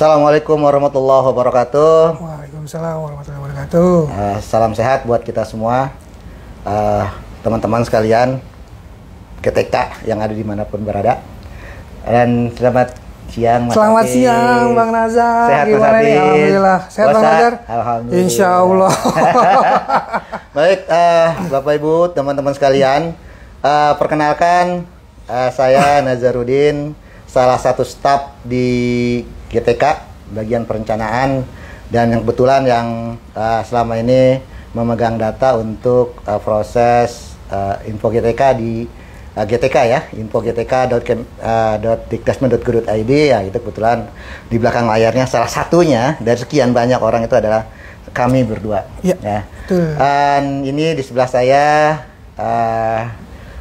Assalamualaikum warahmatullahi wabarakatuh. Waalaikumsalam warahmatullahi wabarakatuh. Salam sehat buat kita semua, teman-teman sekalian, GTK yang ada dimanapun berada. Dan selamat siang, Mas Selamat Hafiz. siang, Bang Nazar. Sehat, Mas Gimana nih? Hafiz? Alhamdulillah. Sehat, Bang Puasa? Nazar? Alhamdulillah. Insya Allah. Baik, Bapak Ibu, teman-teman sekalian, perkenalkan, saya Nazarudin, salah satu staf di GTK bagian perencanaan, dan yang kebetulan yang selama ini memegang data untuk proses info GTK di GTK ya, info.gtk.dikdasmen.go.id ya, itu kebetulan di belakang layarnya salah satunya dari sekian banyak orang itu adalah kami berdua. Ya, Ya. betul. Dan ini di sebelah saya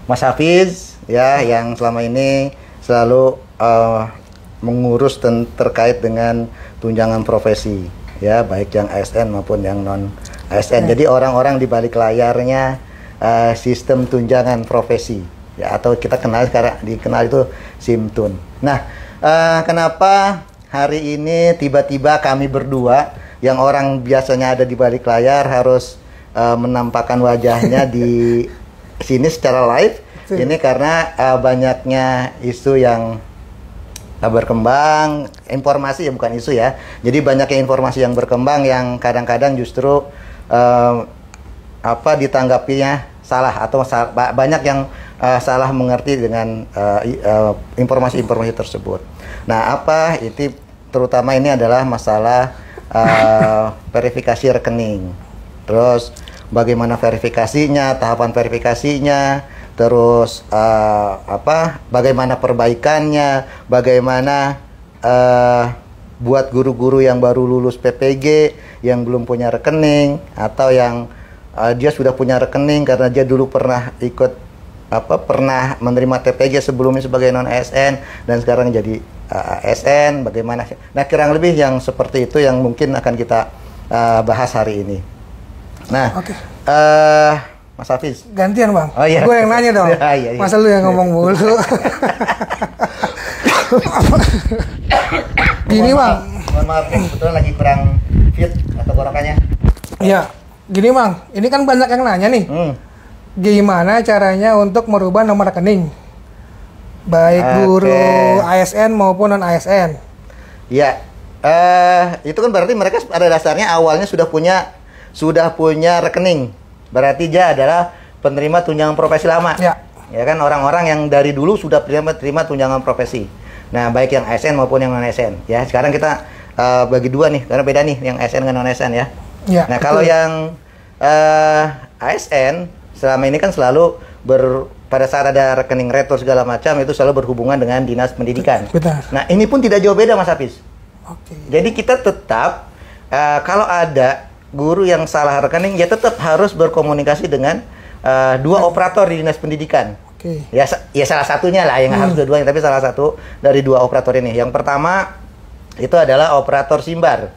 Mas Hafiz ya, yang selama ini selalu mengurus terkait dengan tunjangan profesi ya, baik yang ASN maupun yang non ASN. Jadi orang-orang di balik layarnya sistem tunjangan profesi ya, atau kita kenal sekarang dikenal itu Simtun. Nah, kenapa hari ini tiba-tiba kami berdua yang orang biasanya ada di balik layar harus menampakkan wajahnya di sini secara live? Ini karena banyaknya isu yang berkembang, informasi ya, bukan isu ya. Jadi banyaknya informasi yang berkembang yang kadang-kadang justru ditanggapinya salah, atau banyak yang salah mengerti dengan informasi-informasi tersebut. Nah, itu terutama ini adalah masalah verifikasi rekening. Terus bagaimana verifikasinya, tahapan verifikasinya, terus bagaimana perbaikannya, bagaimana buat guru-guru yang baru lulus PPG yang belum punya rekening, atau yang dia sudah punya rekening karena dia dulu pernah pernah menerima TPG sebelumnya sebagai non ASN dan sekarang jadi ASN, bagaimana. Nah, kurang lebih yang seperti itu yang mungkin akan kita bahas hari ini. Nah, Mas Hafiz. Gantian, Bang. Oh, iya. Gue yang nanya dong. Iya. Masa lu yang ngomong mulu? Gini, Bang. Mohon maaf, kebetulan lagi kurang fit tenggorokannya. Iya. Gini, Bang. Ini kan banyak yang nanya nih. Gimana caranya untuk merubah nomor rekening? Baik guru ASN maupun non ASN. Iya. Itu kan berarti mereka pada dasarnya awalnya sudah punya rekening. Berarti dia adalah penerima tunjangan profesi lama. Ya kan, orang-orang yang dari dulu sudah terima tunjangan profesi. Nah, baik yang ASN maupun yang non ASN. Ya, sekarang kita bagi dua nih, karena beda nih yang ASN dengan non ASN ya. Nah, betul. Kalau yang ASN selama ini kan selalu pada saat ada rekening retur segala macam itu selalu berhubungan dengan dinas pendidikan. Benar. Nah, ini pun tidak jauh beda, Mas Hafiz. Jadi kita tetap kalau ada guru yang salah rekening, ya tetap harus berkomunikasi dengan dua operator di dinas pendidikan. Ya salah satunya lah, yang harus dua-duanya, tapi salah satu dari dua operator ini. Yang pertama itu adalah operator Simbar,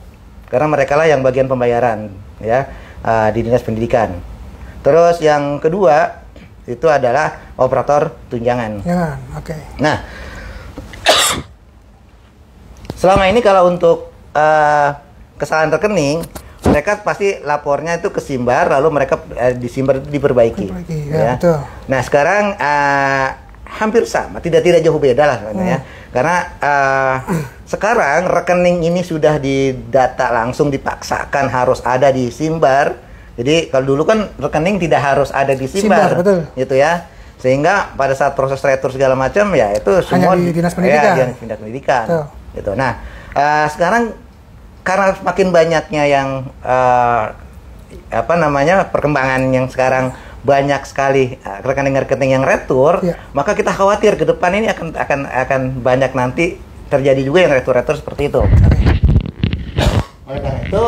karena mereka lah yang bagian pembayaran ya di dinas pendidikan. Terus yang kedua itu adalah operator tunjangan. Nah, selama ini kalau untuk kesalahan rekening, mereka pasti lapornya itu ke Simbar, lalu mereka di Simbar diperbaiki. Ya. Betul. Nah, sekarang hampir sama, tidak jauh beda lah sebenarnya. Karena sekarang rekening ini sudah didata langsung, dipaksakan harus ada di Simbar. Jadi kalau dulu kan rekening tidak harus ada di Simbar, gitu ya. Sehingga pada saat proses retur segala macam ya itu semua di dinas pendidikan. Ya, dinas pendidikan. Gitu. Nah, sekarang karena makin banyaknya yang perkembangan yang sekarang banyak sekali rekening-rekening yang retur, maka kita khawatir ke depan ini akan banyak nanti terjadi juga yang retur-retur seperti itu. Oleh karena itu,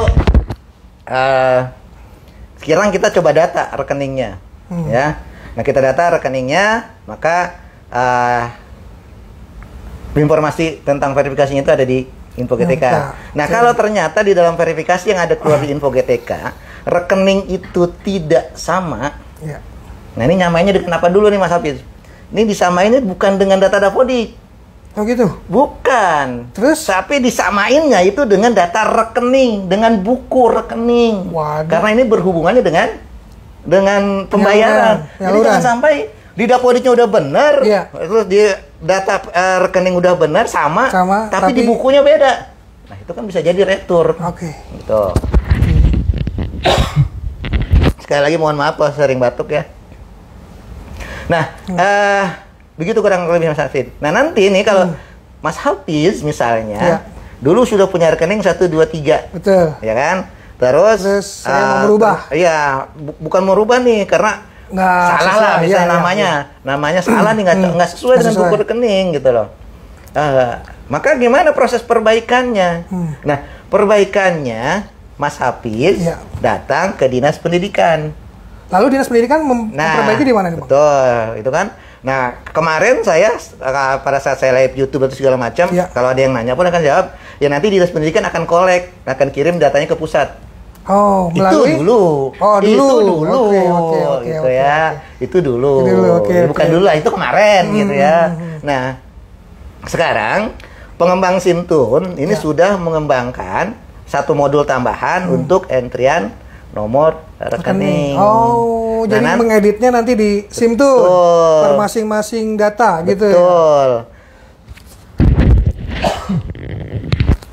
sekarang kita coba data rekeningnya, ya. Nah, kita data rekeningnya, maka informasi tentang verifikasinya itu ada di Info GTK. Nah, kalau ternyata di dalam verifikasi yang ada keluar di Info GTK, rekening itu tidak sama. Nah, ini nyamainnya kenapa dulu nih, Mas Hafiz? Ini disamainnya bukan dengan data Dapodik. Oh gitu? Bukan. Terus? Tapi disamainnya itu dengan data rekening, dengan buku rekening. Waduh. Karena ini berhubungannya dengan pembayaran. Jadi jangan sampai di depositnya udah benar, iya. terus di data rekening udah benar sama, tapi di bukunya beda. Nah itu kan bisa jadi retur. Oke. Gitu. Sekali lagi mohon maaf kalau sering batuk ya. Nah, begitu kurang lebih Mas Hafid. Nah nanti nih kalau Mas Hafiz misalnya, dulu sudah punya rekening 1, 2, 3. Betul. Ya kan? Terus saya mau merubah. Iya, bukan merubah nih karena salah lah misalnya namanya salah nih, nggak sesuai dengan buku rekening gitu loh. Maka gimana proses perbaikannya? Nah, perbaikannya Mas Hafiz datang ke Dinas Pendidikan. Lalu Dinas Pendidikan memperbaiki di mana nih, Bang? Betul, itu kan. Nah, kemarin saya pada saat saya live YouTube atau segala macam, kalau ada yang nanya pun akan jawab, ya nanti Dinas Pendidikan akan akan kirim datanya ke pusat. Oh, melalui? Itu dulu. Oh, dulu. Itu dulu. Gitu ya. Itu dulu. Bukan dulu lah, itu kemarin gitu ya. Nah, sekarang pengembang Simtun ini sudah mengembangkan satu modul tambahan untuk entrian nomor rekening. Oh, jadi mengeditnya nanti di Simtun per masing-masing data gitu. Betul.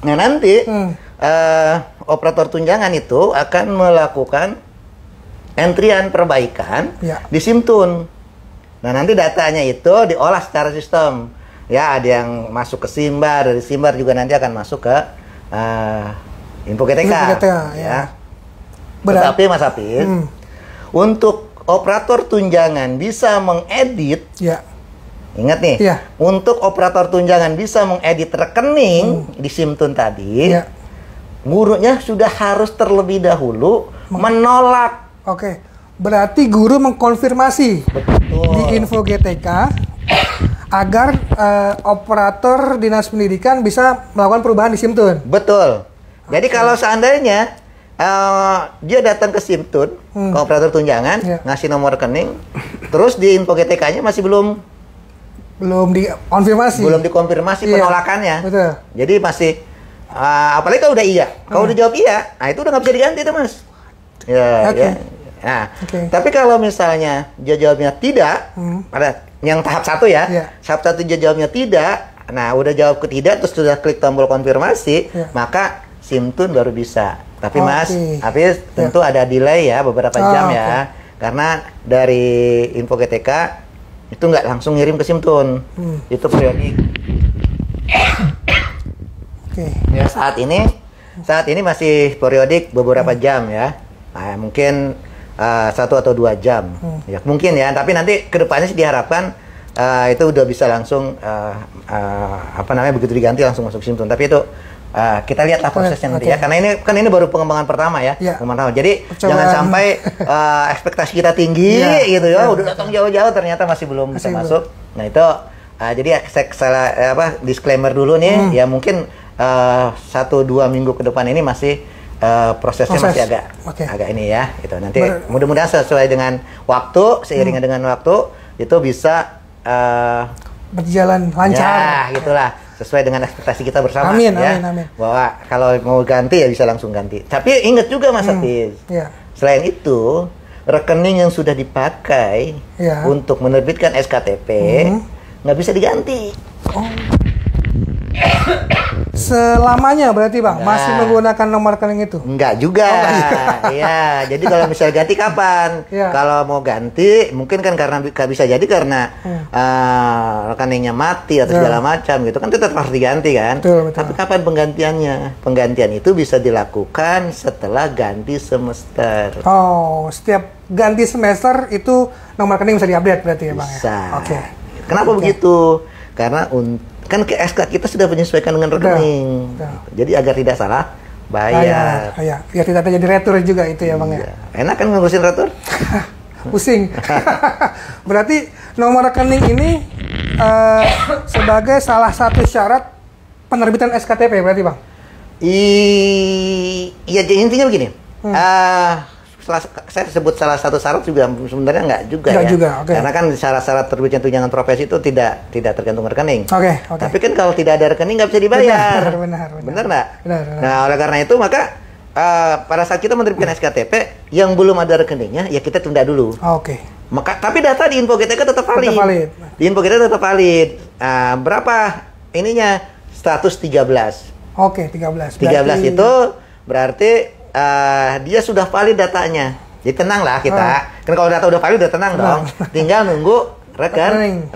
Nah, nanti operator tunjangan itu akan melakukan entrian perbaikan di Simtun. Nah, nanti datanya itu diolah secara sistem. Ya, ada yang masuk ke Simbar, dari Simbar juga nanti akan masuk ke Info GTK. Ya. Tetapi Mas Hafiz, untuk operator tunjangan bisa mengedit, ingat nih, untuk operator tunjangan bisa mengedit rekening di Simtun tadi, gurunya sudah harus terlebih dahulu menolak. Oke, berarti guru mengkonfirmasi di Info GTK agar operator Dinas Pendidikan bisa melakukan perubahan di Simtun. Betul. Jadi kalau seandainya dia datang ke Simtun, ke operator tunjangan, ngasih nomor rekening, terus di Info GTK-nya masih belum dikonfirmasi penolakannya. Betul. Jadi masih apalagi kalau udah iya, kalau udah jawab iya, nah itu udah nggak bisa diganti tuh Mas. Ya. Nah, tapi kalau misalnya dia jawabnya tidak, ada yang tahap 1 ya, tahap 1 dia jawabnya tidak, nah udah jawab ke tidak, terus sudah klik tombol konfirmasi, maka Simtun baru bisa. Tapi Mas Hafiz tentu ada delay ya, beberapa jam ya, karena dari Info GTK itu nggak langsung ngirim ke Simtun, itu periodik. Ya, saat ini masih periodik beberapa jam ya. Nah, mungkin 1 atau 2 jam. Ya, mungkin ya, tapi nanti kedepannya sih diharapkan itu udah bisa langsung begitu diganti langsung masuk Simtun. Tapi itu kita lihatlah prosesnya nanti ya. Karena ini baru pengembangan pertama ya. Jadi jangan sampai ekspektasi kita tinggi gitu ya. Udah datang jauh-jauh ternyata masih belum bisa masuk. Nah, itu jadi saya disclaimer dulu nih, ya mungkin 1-2 minggu ke depan ini masih prosesnya masih agak ini ya, gitu. Nanti mudah-mudahan sesuai dengan waktu, seiringnya dengan waktu itu bisa berjalan lancar. Ya, gitulah, sesuai dengan ekspektasi kita bersama. Amin. Bahwa kalau mau ganti ya bisa langsung ganti. Tapi ingat juga Mas Hafiz, selain itu rekening yang sudah dipakai untuk menerbitkan SKTP nggak bisa diganti. Selamanya berarti Bang, masih menggunakan nomor rekening itu? Enggak juga. Iya, jadi kalau misalnya ganti kapan? Kalau mau ganti, mungkin kan karena bisa jadi karena rekeningnya mati atau segala macam gitu kan, tetap harus diganti kan. Betul. Tapi kapan penggantiannya? Penggantian itu bisa dilakukan setelah ganti semester. Oh, setiap ganti semester itu nomor rekening bisa diupdate berarti ya Bang? Bisa. Kenapa begitu? Karena kan ke SK kita sudah menyesuaikan dengan rekening. Jadi agar tidak salah bayar. Biar tidak terjadi retur juga itu ya Bang ya. Enak kan ngurusin retur? Pusing. Berarti nomor rekening ini sebagai salah satu syarat penerbitan SKTP berarti Bang? Iya, intinya begini. saya sebut salah satu syarat juga sebenarnya nggak juga Nggak ya. juga, oke. Karena kan syarat-syarat terbitnya tunjangan profesi itu tidak tergantung rekening. Oke. Tapi kan kalau tidak ada rekening nggak bisa dibayar. Benar nggak? Benar. Nah, oleh karena itu maka pada saat kita menerbitkan SKTP yang belum ada rekeningnya, ya kita tunda dulu. Oke. Tapi data di Info GTK tetap valid. Di Info GTK tetap valid. Berapa ininya? Status 13. Oke, 13. 13 itu berarti dia sudah valid datanya. Jadi tenang lah kita. Kan kalau data udah valid udah tenang dong. Tinggal nunggu rekening.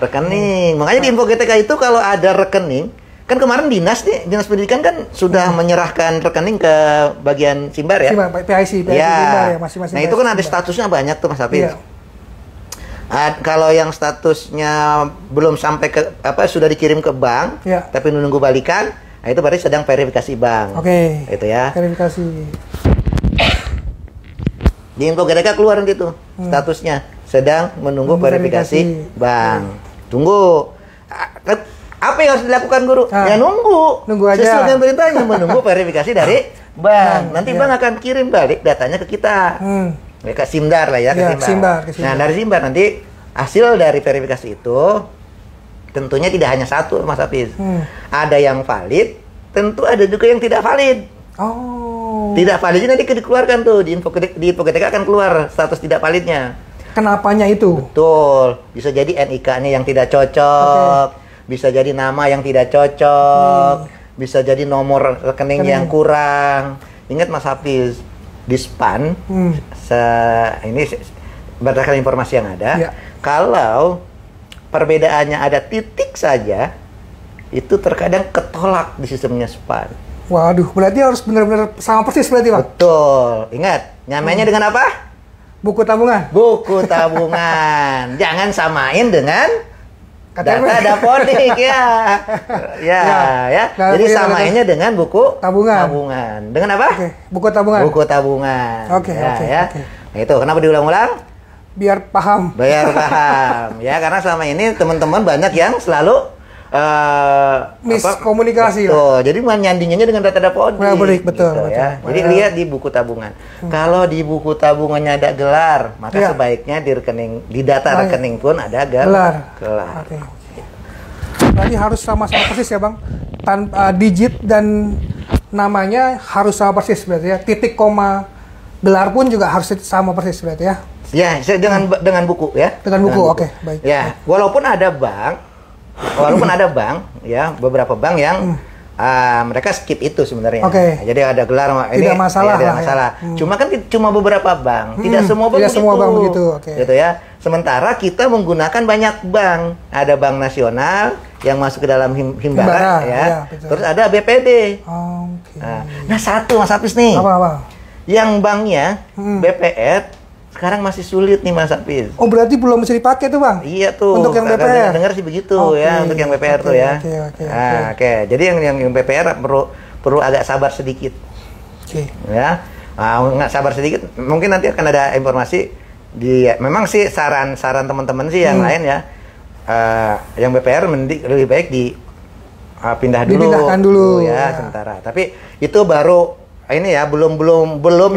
Makanya di Info GTK itu kalau ada rekening, kan kemarin dinas pendidikan kan sudah menyerahkan rekening ke bagian Simbar ya. Simbar, PIC Simbar ya, masing-masing. Nah, itu kan ada statusnya banyak tuh Mas Hafiz. Iya. Kalau yang statusnya belum sampai ke sudah dikirim ke bank, ya, tapi menunggu balikan, nah itu berarti sedang verifikasi bank. Oke. Itu ya. Verifikasi. Di Info GTK keluar gitu statusnya sedang menunggu verifikasi bank. Tunggu. Apa yang harus dilakukan guru? Ya nunggu. Nunggu aja. Sesuai dengan perintahnya menunggu verifikasi dari bank. Nanti bank akan kirim balik datanya ke kita. Ke Simdar lah ya, ke Simbar. Nah, dari Simbar nanti hasil dari verifikasi itu tentunya tidak hanya satu, Mas Hafiz. Ada yang valid, tentu ada juga yang tidak valid. Oh. Tidak validnya nanti dikeluarkan tuh di Info GTK akan keluar status tidak validnya. Kenapanya itu? Betul. Bisa jadi NIK-nya yang tidak cocok, bisa jadi nama yang tidak cocok, bisa jadi nomor rekening yang kurang. Ingat Mas Hafiz, di SPAN, ini berdasarkan informasi yang ada, kalau perbedaannya ada titik saja, itu terkadang ketolak di sistemnya SPAN. Waduh, berarti harus benar-benar sama persis berarti, Pak? Betul. Ingat, nyamainya dengan apa? Buku tabungan. Buku tabungan. Jangan samain dengan KTP. Data dapodik ya. Jadi samainnya dengan buku tabungan. Dengan apa? Buku tabungan. Buku tabungan. Oke. Nah, itu kenapa diulang-ulang? Biar paham. Ya, karena selama ini teman-teman banyak yang selalu miskomunikasi. Jadi menyandingannya dengan data dapodik. Betul. Ya. Jadi lihat di buku tabungan. Kalau di buku tabungannya ada gelar, maka sebaiknya di data rekening pun ada gelar. Oke. Berarti harus sama-sama persis ya, Bang. Tanpa digit dan namanya harus sama persis berarti ya. Titik, koma, gelar pun juga harus sama persis berarti ya. Ya, dengan buku ya. Dengan buku. Oke, baik. Ya, walaupun ada bank ya, beberapa bank yang mereka skip itu sebenarnya. Jadi ada gelar ini tidak masalah. Tidak masalah. Cuma kan cuma beberapa bank, tidak semua bank begitu. Gitu ya. Sementara kita menggunakan banyak bank. Ada bank nasional yang masuk ke dalam Himbara ya. Terus ada BPD. Nah, satu Mas Hafiz nih. Apa? Yang banknya BPR sekarang masih sulit nih Mas Hafiz. Oh, berarti belum bisa dipakai tuh, Bang? Iya tuh. Untuk yang BPR? Dengar sih begitu ya, untuk yang BPR tuh ya. Oke. Jadi yang BPR perlu agak sabar sedikit. Ya. Nggak sabar sedikit, mungkin nanti akan ada informasi memang sih saran teman-teman sih yang lain ya. Yang BPR lebih baik dipindahkan dulu ya sementara. Tapi itu baru ini ya belum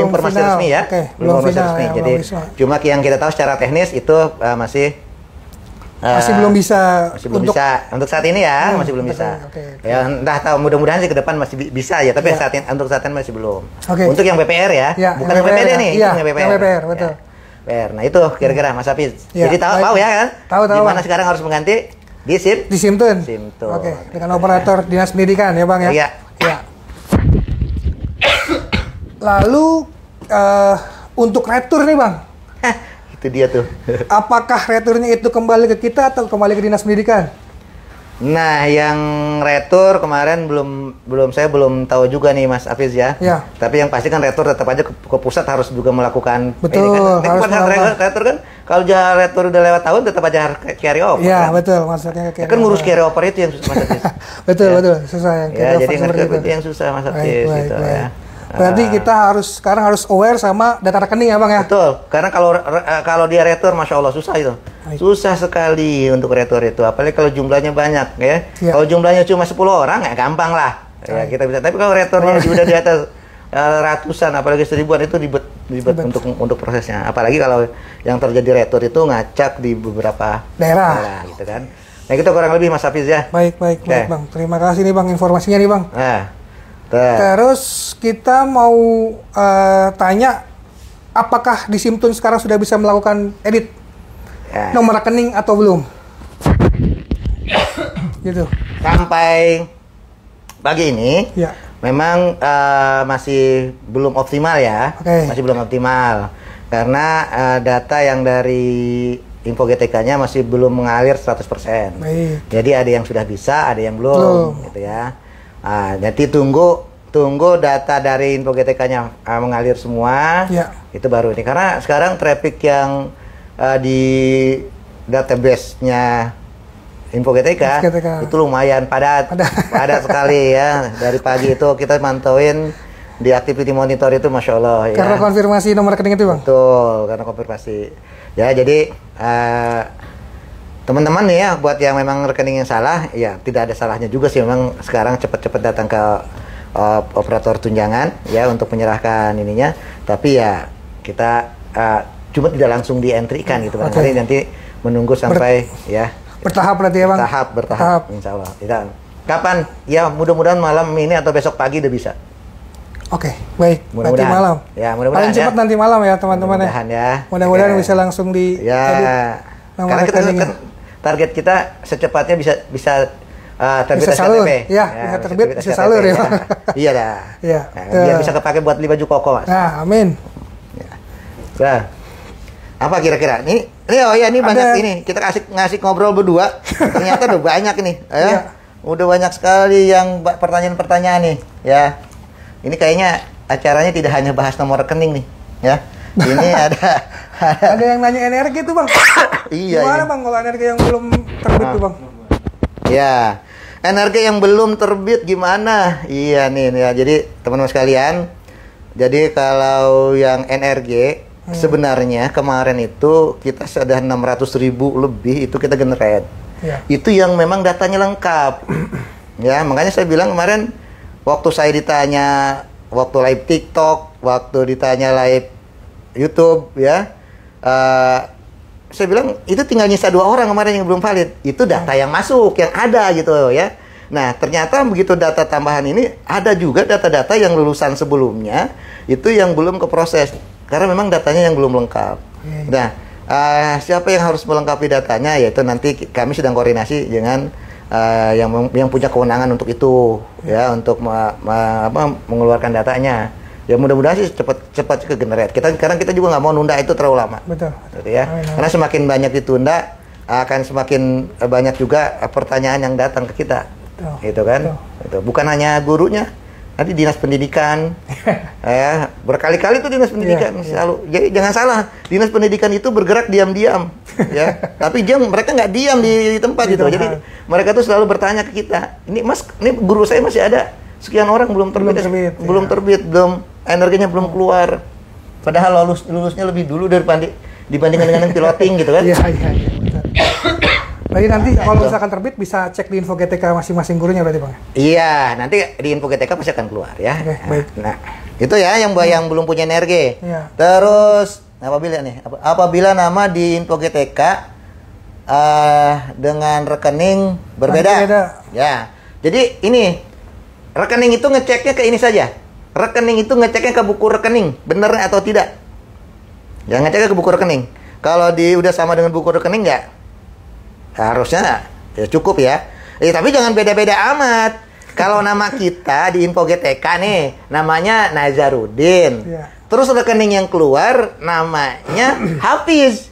informasi final. Resmi ya. Belum informasi resmi. Jadi cuma yang kita tahu secara teknis itu masih belum bisa untuk saat ini ya, masih belum bisa. Ya entah tahu, mudah-mudahan sih ke depan masih bisa ya, tapi untuk saat ini masih belum. Untuk yang BPR ya, bukan yang BPD nih, yang BPR betul. Nah itu kira-kira Mas Hafiz. Jadi tahu ya kan? Tahu. Gimana sekarang harus mengganti di Simtun. Oke. Dengan operator dinas pendidikan ya, Bang ya. Iya. Lalu untuk retur nih, Bang. Itu dia tuh. Apakah returnya itu kembali ke kita atau kembali ke dinas pendidikan? Nah, yang retur kemarin saya belum tahu juga nih Mas Hafiz ya. Tapi yang pasti kan retur tetap aja ke pusat harus juga melakukan. Betul. Retur kan kalau retur udah lewat tahun tetap aja harus carry over. Iya, betul. Maksudnya carry over. Kan ngurus carry over itu yang susah Mas Hafiz. betul. Susah yang carry over. Jadi itu yang susah Mas Hafiz gitu ya. Berarti kita sekarang harus aware sama data rekening ya, Bang ya? Betul, karena kalau dia retur, Masya Allah susah itu. Susah sekali untuk retur itu, apalagi kalau jumlahnya banyak ya. Kalau jumlahnya cuma 10 orang, ya gampang lah. Ya, kita bisa. Tapi kalau returnya sudah di atas ratusan, apalagi 1000-an itu ribet untuk prosesnya. Apalagi kalau yang terjadi retur itu ngacak di beberapa daerah gitu kan. Nah, itu kurang lebih Mas Hafiz ya. Baik Bang. Terima kasih nih Bang informasinya nih Bang. Nah, terus kita mau tanya, apakah di Simtun sekarang sudah bisa melakukan edit nomor rekening atau belum? Gitu. Sampai pagi ini memang masih belum optimal ya. Masih belum optimal karena data yang dari info GTK-nya masih belum mengalir 100%. Jadi ada yang sudah bisa, ada yang belum gitu ya. Nanti tunggu data dari info GTK-nya mengalir semua. Itu baru ini, karena sekarang traffic yang di database-nya info GTK itu lumayan padat sekali ya. Dari pagi itu kita mantauin di activity monitor itu, Masya Allah ya. Karena konfirmasi nomor rekening itu Bang? Betul, karena konfirmasi ya. Jadi teman-teman nih ya, buat yang memang rekening yang salah ya, tidak ada salahnya juga sih memang sekarang cepat-cepat datang ke operator tunjangan ya untuk menyerahkan ininya. Tapi ya kita cuma tidak langsung di entry-kan gitu. Nanti menunggu sampai ya bertahap berarti ya Bang? Bertahap insya Allah. Kapan? Ya mudah-mudahan malam ini atau besok pagi udah bisa. Oke, baik. Nanti malam. Ya, mudah-mudahan. Paling cepat nanti malam ya teman-teman ya. Mudah-mudahan bisa langsung di karena kita kan target kita secepatnya bisa terbit salur. SKTP. Ya, bisa terbit, bisa salur ya. Iya dah. Iya. Biar bisa kepake buat beli baju koko, Mas. Nah, amin. Nah, apa kira-kira? Ini banyak ini. Kita ngasih ngobrol berdua. Ternyata udah banyak ini. Udah banyak sekali yang pertanyaan-pertanyaan nih, ya. Ini kayaknya acaranya tidak hanya bahas nomor rekening nih, ya. Ini ada yang nanya energi tuh Bang. Iya. Gimana Bang kalau energi yang belum terbit tuh Bang? Ya, energi yang belum terbit gimana? Iya nih ya. Jadi teman-teman sekalian, jadi kalau yang NRG sebenarnya kemarin itu kita sudah 600.000 lebih itu kita generate. Itu yang memang datanya lengkap. Ya, makanya saya bilang kemarin waktu saya ditanya waktu live TikTok, waktu ditanya live YouTube ya, saya bilang itu tinggal nyisa 2 orang kemarin yang belum valid. Itu data yang masuk, yang ada gitu ya. Nah, ternyata begitu data tambahan ini ada juga data-data yang lulusan sebelumnya itu yang belum keproses karena memang datanya yang belum lengkap. Nah, siapa yang harus melengkapi datanya, yaitu nanti kami sedang koordinasi dengan yang punya kewenangan untuk itu ya, untuk mengeluarkan datanya. Ya mudah-mudahan sih cepat ke generate. Sekarang kita juga nggak mau nunda itu terlalu lama. Betul. Gitu ya. Karena semakin banyak ditunda akan semakin banyak juga pertanyaan yang datang ke kita. Gitu kan? Itu bukan hanya gurunya, nanti dinas pendidikan. Ya, berkali-kali tuh dinas pendidikan selalu. Jadi jangan salah, dinas pendidikan itu bergerak diam-diam ya. Tapi mereka nggak diam di tempat gitu. Jadi mereka tuh selalu bertanya ke kita, "Ini Mas, ini guru saya masih ada sekian orang belum terbit, energinya belum keluar. Padahal lulusnya lebih dulu dibandingkan dengan yang piloting gitu kan." Iya. Jadi nanti kalau misalkan terbit bisa cek di info GTK masing-masing gurunya berarti Bang? Iya, nanti di info GTK pasti akan keluar ya. Baik. Nah, itu ya yang belum punya energi. Terus apabila nama di info GTK dengan rekening berbeda. Ya. Jadi ini rekening itu ngeceknya ke ini saja. Rekening itu ngeceknya ke buku rekening, benar atau tidak? Jangan ngeceknya ke buku rekening. Kalau udah sama dengan buku rekening nggak? Harusnya ya cukup ya. Tapi jangan beda-beda amat. Kalau nama kita di info GTK nih, namanya Nazarudin. Terus rekening yang keluar namanya Hafiz.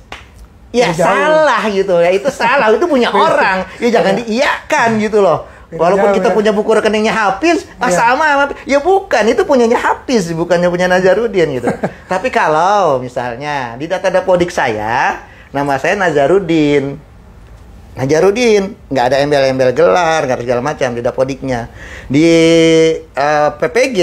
Ya salah gitu ya. Itu salah, itu punya orang. Ya jangan diiyakan gitu loh. Walaupun kita punya buku rekeningnya Hafiz, sama. Ya bukan, itu punyanya Hafiz, bukannya punya Nazarudin gitu. Tapi kalau misalnya di data Dapodik saya, nama saya Nazarudin, nggak ada embel-embel gelar, nggak ada segala macam di Dapodiknya. Di PPG,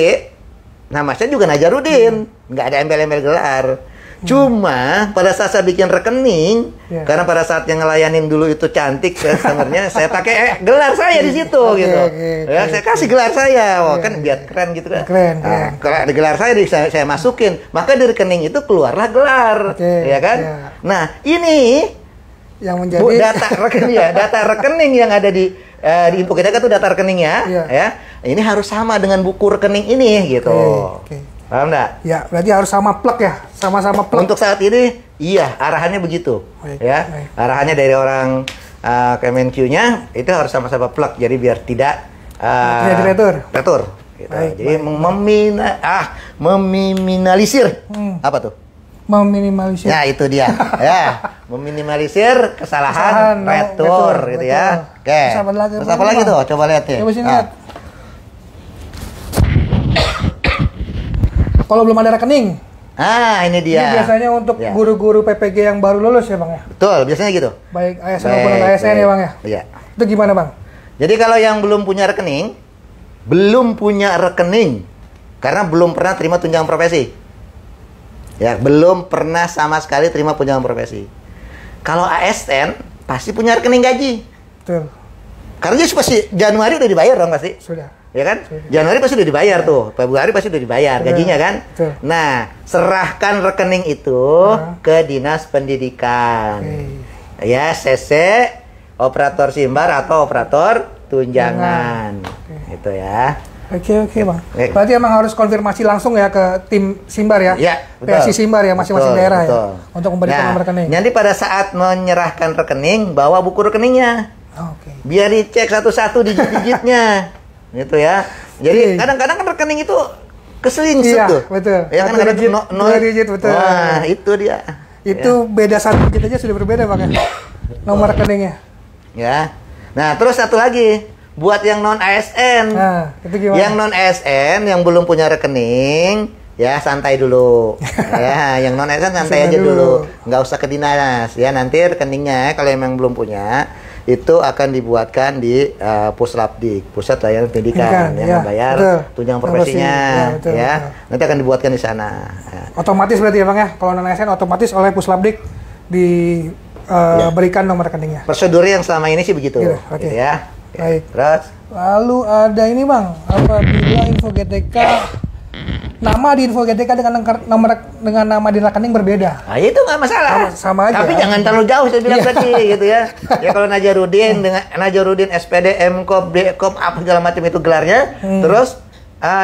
nama saya juga Nazarudin, nggak ada embel-embel gelar. Cuma pada saat saya bikin rekening, karena pada saat yang ngelayanin dulu itu cantik customernya, saya pakai gelar saya di situ gitu. Ya, saya kasih gelar saya, wah kan biar keren gitu kan. Keren. Kalau ada gelar saya masukin, maka di rekening itu keluarlah gelar, ya kan? Nah ini yang menjadi data rekening yang ada di info kita itu data rekeningnya, ya. Ini harus sama dengan buku rekening ini gitu. Paham nggak? Ya, berarti harus sama plug ya, sama-sama plug. Untuk saat ini, iya, arahannya begitu, ya. Arahannya dari orang Kemenq-nya itu harus sama-sama plug, jadi biar tidak retur. Gitu. Jadi meminimalisir apa tuh? Meminimalisir. Ya itu dia, ya, meminimalisir kesalahan retur, gitu ya. Oke. Terus apa lagi tuh? Coba lihat nih. Kalau belum ada rekening. Ini dia. Ini biasanya untuk guru-guru PPG yang baru lulus ya Bang ya? Betul, biasanya gitu. Baik ASN maupun ASN ya Bang ya? Iya. Itu gimana Bang? Jadi kalau yang belum punya rekening, karena belum pernah terima tunjangan profesi. Ya, belum pernah sama sekali terima tunjangan profesi. Kalau ASN, pasti punya rekening gaji. Betul. Karena dia pasti Januari udah dibayar dong pasti. Sudah. Ya kan? Januari pasti udah dibayar tuh, Februari pasti udah dibayar gajinya kan? Nah, serahkan rekening itu ke Dinas Pendidikan. Ya, CC, operator Simbar atau operator tunjangan. Gitu ya. Oke Bang. Berarti emang harus konfirmasi langsung ya ke tim Simbar ya? Iya, betul. PSI Simbar ya, masing-masing daerah ya? Untuk memberikan nomor rekening. Nanti pada saat menyerahkan rekening, bawa buku rekeningnya. Biar dicek satu-satu digit-digitnya. Gitu ya. Jadi kadang-kadang kan rekening itu keselingsut tuh. Betul. Ya kan ada digit, betul. Wah, itu dia. Itu beda satu digit aja sudah berbeda Bang ya. Nomor rekeningnya. Ya. Nah, terus satu lagi buat yang non ASN. Nah, itu gimana? Yang non ASN yang belum punya rekening, ya santai dulu. Ya, yang non ASN santai aja dulu. Nggak usah ke dinas. Ya, nanti rekeningnya kalau emang belum punya itu akan dibuatkan di Puslapdik, Pusat Layanan Pendidikan, yang membayar tunjangan profesinya, nanti akan dibuatkan di sana. Otomatis berarti ya Bang ya, kalau non ASN otomatis oleh Puslapdik diberikan nomor rekeningnya. Prosedur yang selama ini sih begitu, gitu ya. Baik. Terus, lalu ada ini Bang, apabila info GTK nama di info GTK dengan nama di rekening berbeda. Nah, itu nggak masalah. Sama aja. Tapi jangan terlalu jauh saya bilang tadi gitu ya. Ya kalau Najarudin dengan Najarudin SPD, MKOP, DKOP apa segala macam itu gelarnya, terus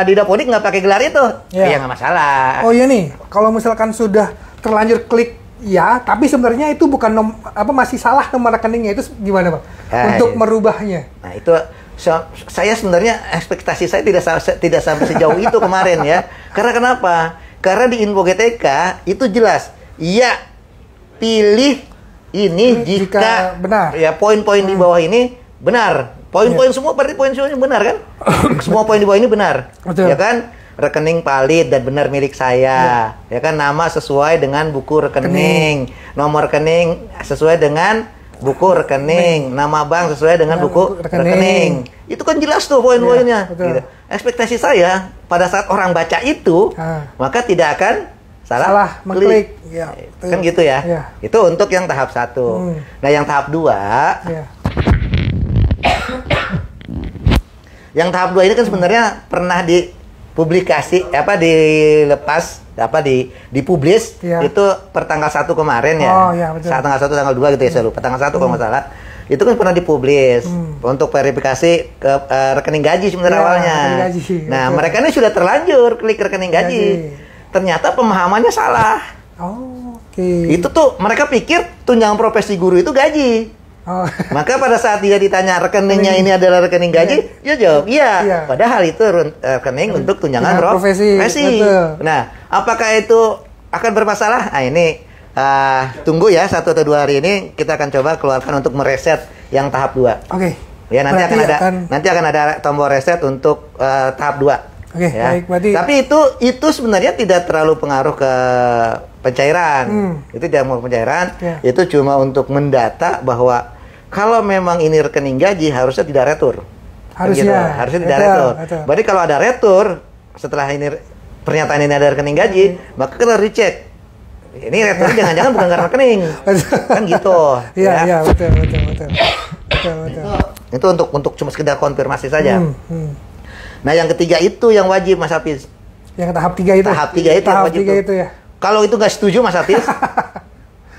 di Dapodik nggak pakai gelar itu, ya nggak masalah. Oh iya nih, kalau misalkan sudah terlanjur klik ya, tapi sebenarnya itu bukan masih salah nomor rekeningnya, itu gimana Bang? Untuk merubahnya. Nah itu saya sebenarnya ekspektasi saya tidak sampai sejauh itu kemarin ya. Karena kenapa? Karena di info GTK itu jelas, iya pilih ini jika benar. Ya poin-poin di bawah ini benar. Poin-poin semua berarti poin semuanya benar kan? Semua poin di bawah ini benar. Ya kan? Rekening valid dan benar milik saya. Ya kan, nama sesuai dengan buku rekening. Nomor rekening sesuai dengan buku rekening, nama bank sesuai dengan buku rekening. Itu kan jelas tuh poin-poinnya. Gitu. Ekspektasi saya pada saat orang baca itu, maka tidak akan salah mengklik. Ya, kan gitu ya. Itu untuk yang tahap 1. Nah, yang tahap 2, yang tahap 2 ini kan sebenarnya pernah dipublikasi dipublis itu per tanggal 1 kemarin ya. Saat tanggal 1 tanggal 2 gitu ya, saya lupa. Tanggal 1 kalau nggak salah. Itu kan pernah dipublis untuk verifikasi ke rekening gaji sebenarnya awalnya. Nah, mereka ini sudah terlanjur klik rekening gaji. Ternyata pemahamannya salah. Itu tuh mereka pikir tunjangan profesi guru itu gaji. Maka pada saat dia ditanya rekeningnya ini adalah rekening gaji, dia jawab iya. Padahal itu rekening untuk tunjangan profesi. Nah, apakah itu akan bermasalah? Nah, ini tunggu ya 1 atau 2 hari ini kita akan coba keluarkan untuk mereset yang tahap 2. Ya, nanti akan ada tombol reset untuk tahap 2. Baik, berarti. Tapi itu sebenarnya tidak terlalu pengaruh ke pencairan. Itu tidak mau pencairan. Itu cuma untuk mendata bahwa kalau memang ini rekening gaji harusnya tidak retur. Harusnya tidak retur. Berarti kalau ada retur setelah ini pernyataan ini ada rekening gaji, maka kita recheck Ini retro jangan-jangan bukan karena rekening. Kan gitu. Iya, ya. iya, betul. Betul. Itu untuk cuma sekedar konfirmasi saja. Nah, yang ketiga itu yang wajib, Mas Hafiz. Yang tahap 3 itu. Tahap 3 itu yang wajib. Itu ya. Kalau itu nggak setuju, Mas Hafiz,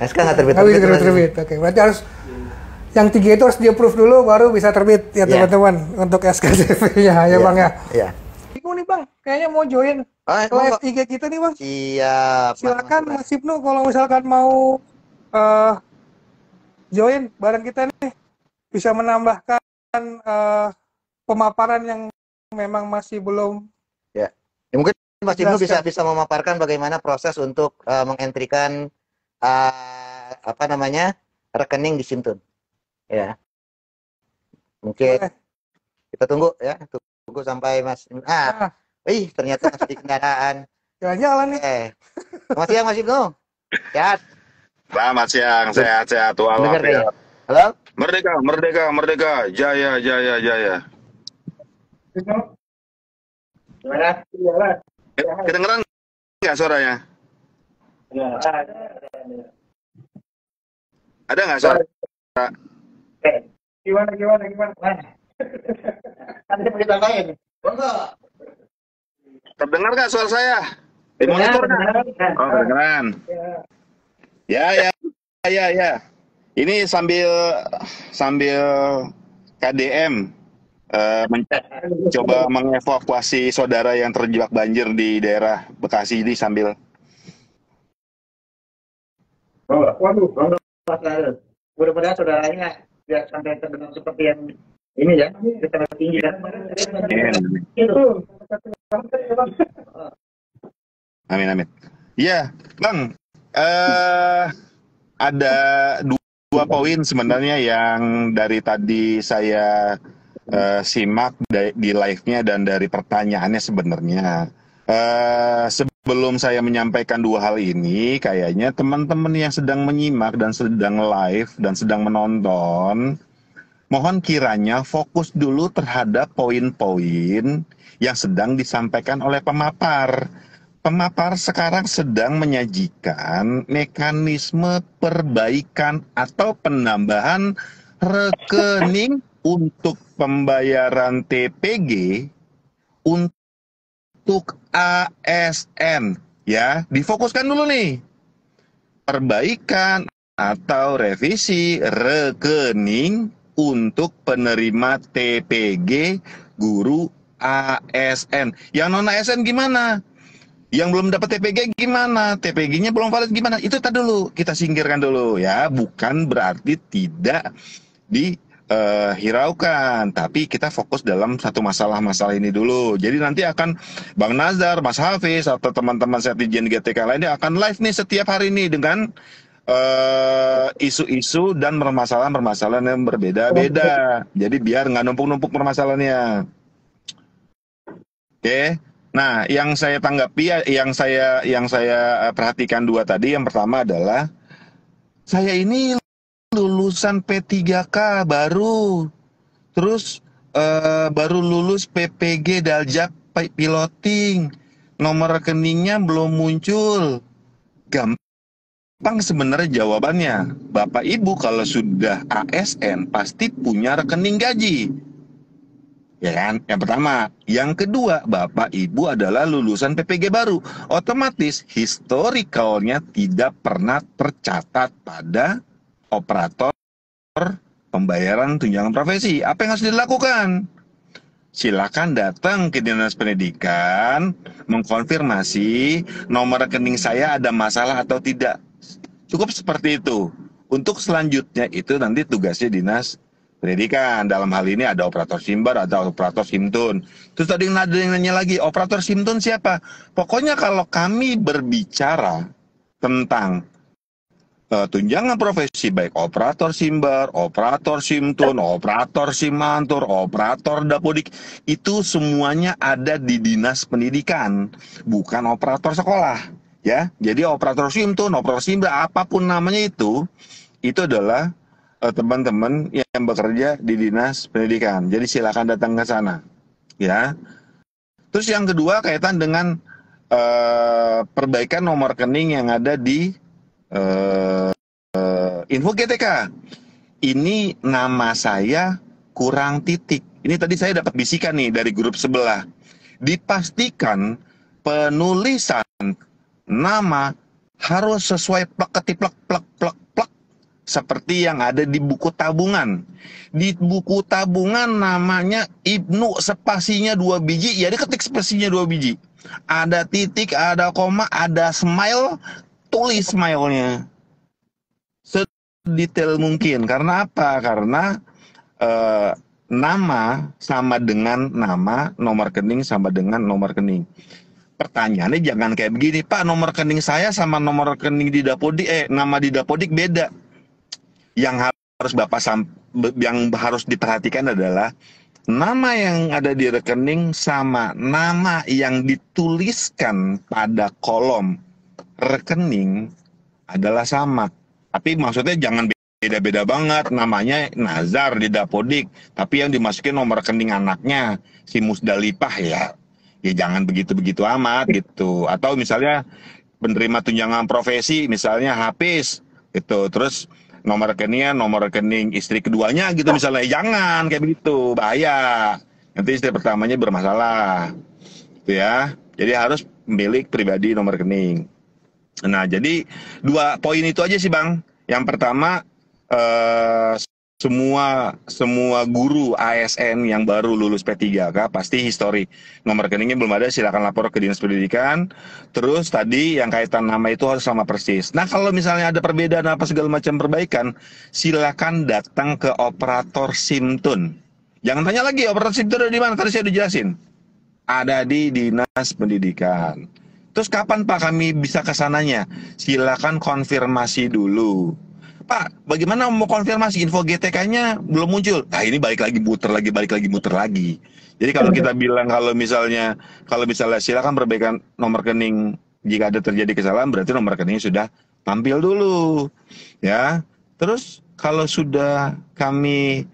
SK nggak terbit. Oke, berarti harus yang 3 itu harus di-approve dulu baru bisa terbit ya teman-teman untuk SKCP-nya ya Bang ya. Iya. Bingung nih Bang, kayaknya mau join live IG kita nih Bang. Siap. Silakan Mas Ibnu kalau misalkan mau join bareng kita nih, bisa menambahkan pemaparan yang memang masih belum. Ya mungkin Mas Ibnu bisa memaparkan bagaimana proses untuk mengentrikan rekening di Simtun. Ya. Mungkin kita tunggu ya, tunggu sampai Mas. Ternyata masih di kendaraan. Jalan-jalan nih. Selamat siang Mas Ibnu. Sehat. Selamat siang, sehat-sehat walafiat. Halo? Merdeka, jaya. Gimana? Kedengeran nggak suaranya? Ada nggak suara? Gimana? Ada yang ditambahin? Terdengar nggak suara saya? Di monitor nggak? Oh, kedengeran. Ya. Ini sambil KDM mencoba mengevakuasi saudara yang terjebak banjir di daerah Bekasi ini sambil. Waduh, mudah-mudahan saudaranya tidak sampai terbenam seperti yang ini ya, terlalu tinggi ya. Amin. Iya, Bang. Ada dua poin sebenarnya yang dari tadi saya simak di live-nya dan dari pertanyaannya sebenarnya. Sebelum saya menyampaikan dua hal ini, kayaknya teman-teman yang sedang menyimak dan sedang live dan sedang menonton, mohon kiranya fokus dulu terhadap poin-poin yang sedang disampaikan oleh pemapar. Pemapar sekarang sedang menyajikan mekanisme perbaikan atau penambahan rekening untuk pembayaran TPG untuk ASN. Ya, difokuskan dulu nih. Perbaikan atau revisi rekening untuk penerima TPG guru ASN. Yang non ASN gimana? Yang belum dapat TPG gimana? TPG-nya belum valid gimana? Itu tadi dulu, kita singkirkan dulu ya. Bukan berarti tidak dihiraukan, tapi kita fokus dalam satu masalah-masalah ini dulu. Jadi nanti akan Bang Nazar, Mas Hafiz, atau teman-teman Setijen GTK lainnya akan live nih setiap hari ini dengan isu-isu dan permasalahan-permasalahan yang berbeda-beda. Jadi biar nggak numpuk-numpuk permasalahannya. Oke. Nah, yang saya tanggapi, yang saya perhatikan dua tadi, yang pertama adalah saya ini lulusan P3K baru, terus baru lulus PPG Daljak piloting, nomor rekeningnya belum muncul. Gampang sebenarnya jawabannya. Bapak Ibu kalau sudah ASN pasti punya rekening gaji. Ya kan? Yang pertama. Yang kedua, Bapak Ibu adalah lulusan PPG baru. Otomatis historicalnya tidak pernah tercatat pada operator pembayaran tunjangan profesi. Apa yang harus dilakukan? Silakan datang ke Dinas Pendidikan, mengkonfirmasi nomor rekening saya ada masalah atau tidak. Cukup seperti itu. Untuk selanjutnya itu nanti tugasnya Dinas Pendidikan. Dalam hal ini ada operator Simbar atau operator Simtun. Terus tadi ada yang nanya lagi, operator Simtun siapa? Pokoknya kalau kami berbicara tentang tunjangan profesi, baik operator Simbar, operator Simtun, operator Simantur, operator Dapodik, itu semuanya ada di Dinas Pendidikan, bukan operator sekolah. Ya, jadi operator Simtun, operator Simbar, apapun namanya itu adalah teman-teman yang bekerja di Dinas Pendidikan. Jadi silakan datang ke sana. Ya. Terus yang kedua kaitan dengan perbaikan nomor rekening yang ada di info GTK. Ini nama saya kurang titik. Ini tadi saya dapat bisikan nih dari grup sebelah. Dipastikan penulisan nama harus sesuai plek ketiplek plek plek plek seperti yang ada di buku tabungan. Di buku tabungan namanya Ibnu, spasinya 2 biji, ya diketik spasinya 2 biji. Ada titik, ada koma, ada smile, tulis smile-nya sedetail mungkin. Karena apa? Karena nama sama dengan nama, nomor rekening sama dengan nomor rekening. Pertanyaannya jangan kayak begini, Pak, nomor rekening saya sama nomor rekening di Dapodik, nama di Dapodik beda. Yang harus yang harus diperhatikan adalah nama yang ada di rekening sama nama yang dituliskan pada kolom rekening adalah sama. Tapi maksudnya jangan beda-beda banget, namanya Nazar di Dapodik, tapi yang dimasukin nomor rekening anaknya si Musdalifah, ya jangan begitu-begitu amat gitu. Atau misalnya penerima tunjangan profesi misalnya Hafiz gitu, terus nomor rekeningnya nomor rekening istri keduanya gitu misalnya, jangan kayak begitu, bahaya, nanti istri pertamanya bermasalah gitu ya. Jadi harus milik pribadi nomor rekening. Nah, jadi 2 poin itu aja sih Bang. Yang pertama, semua guru ASN yang baru lulus P3K pasti histori nomor rekeningnya belum ada, silakan lapor ke Dinas Pendidikan. Terus tadi yang kaitan nama itu harus sama persis. Nah, kalau misalnya ada perbedaan apa segala macam perbaikan, silakan datang ke operator SIMTUN. Jangan tanya lagi operator SIMTUN ada di mana, tadi saya udah jelasin. Ada di Dinas Pendidikan. Terus kapan Pak kami bisa ke sananya? Silakan konfirmasi dulu. Pak, bagaimana mau konfirmasi? Info GTK-nya belum muncul. Nah, ini balik lagi muter lagi. Jadi kalau kita bilang kalau misalnya silakan perbaikan nomor rekening jika ada terjadi kesalahan, berarti nomor rekeningnya sudah tampil dulu. Ya. Terus kalau sudah kami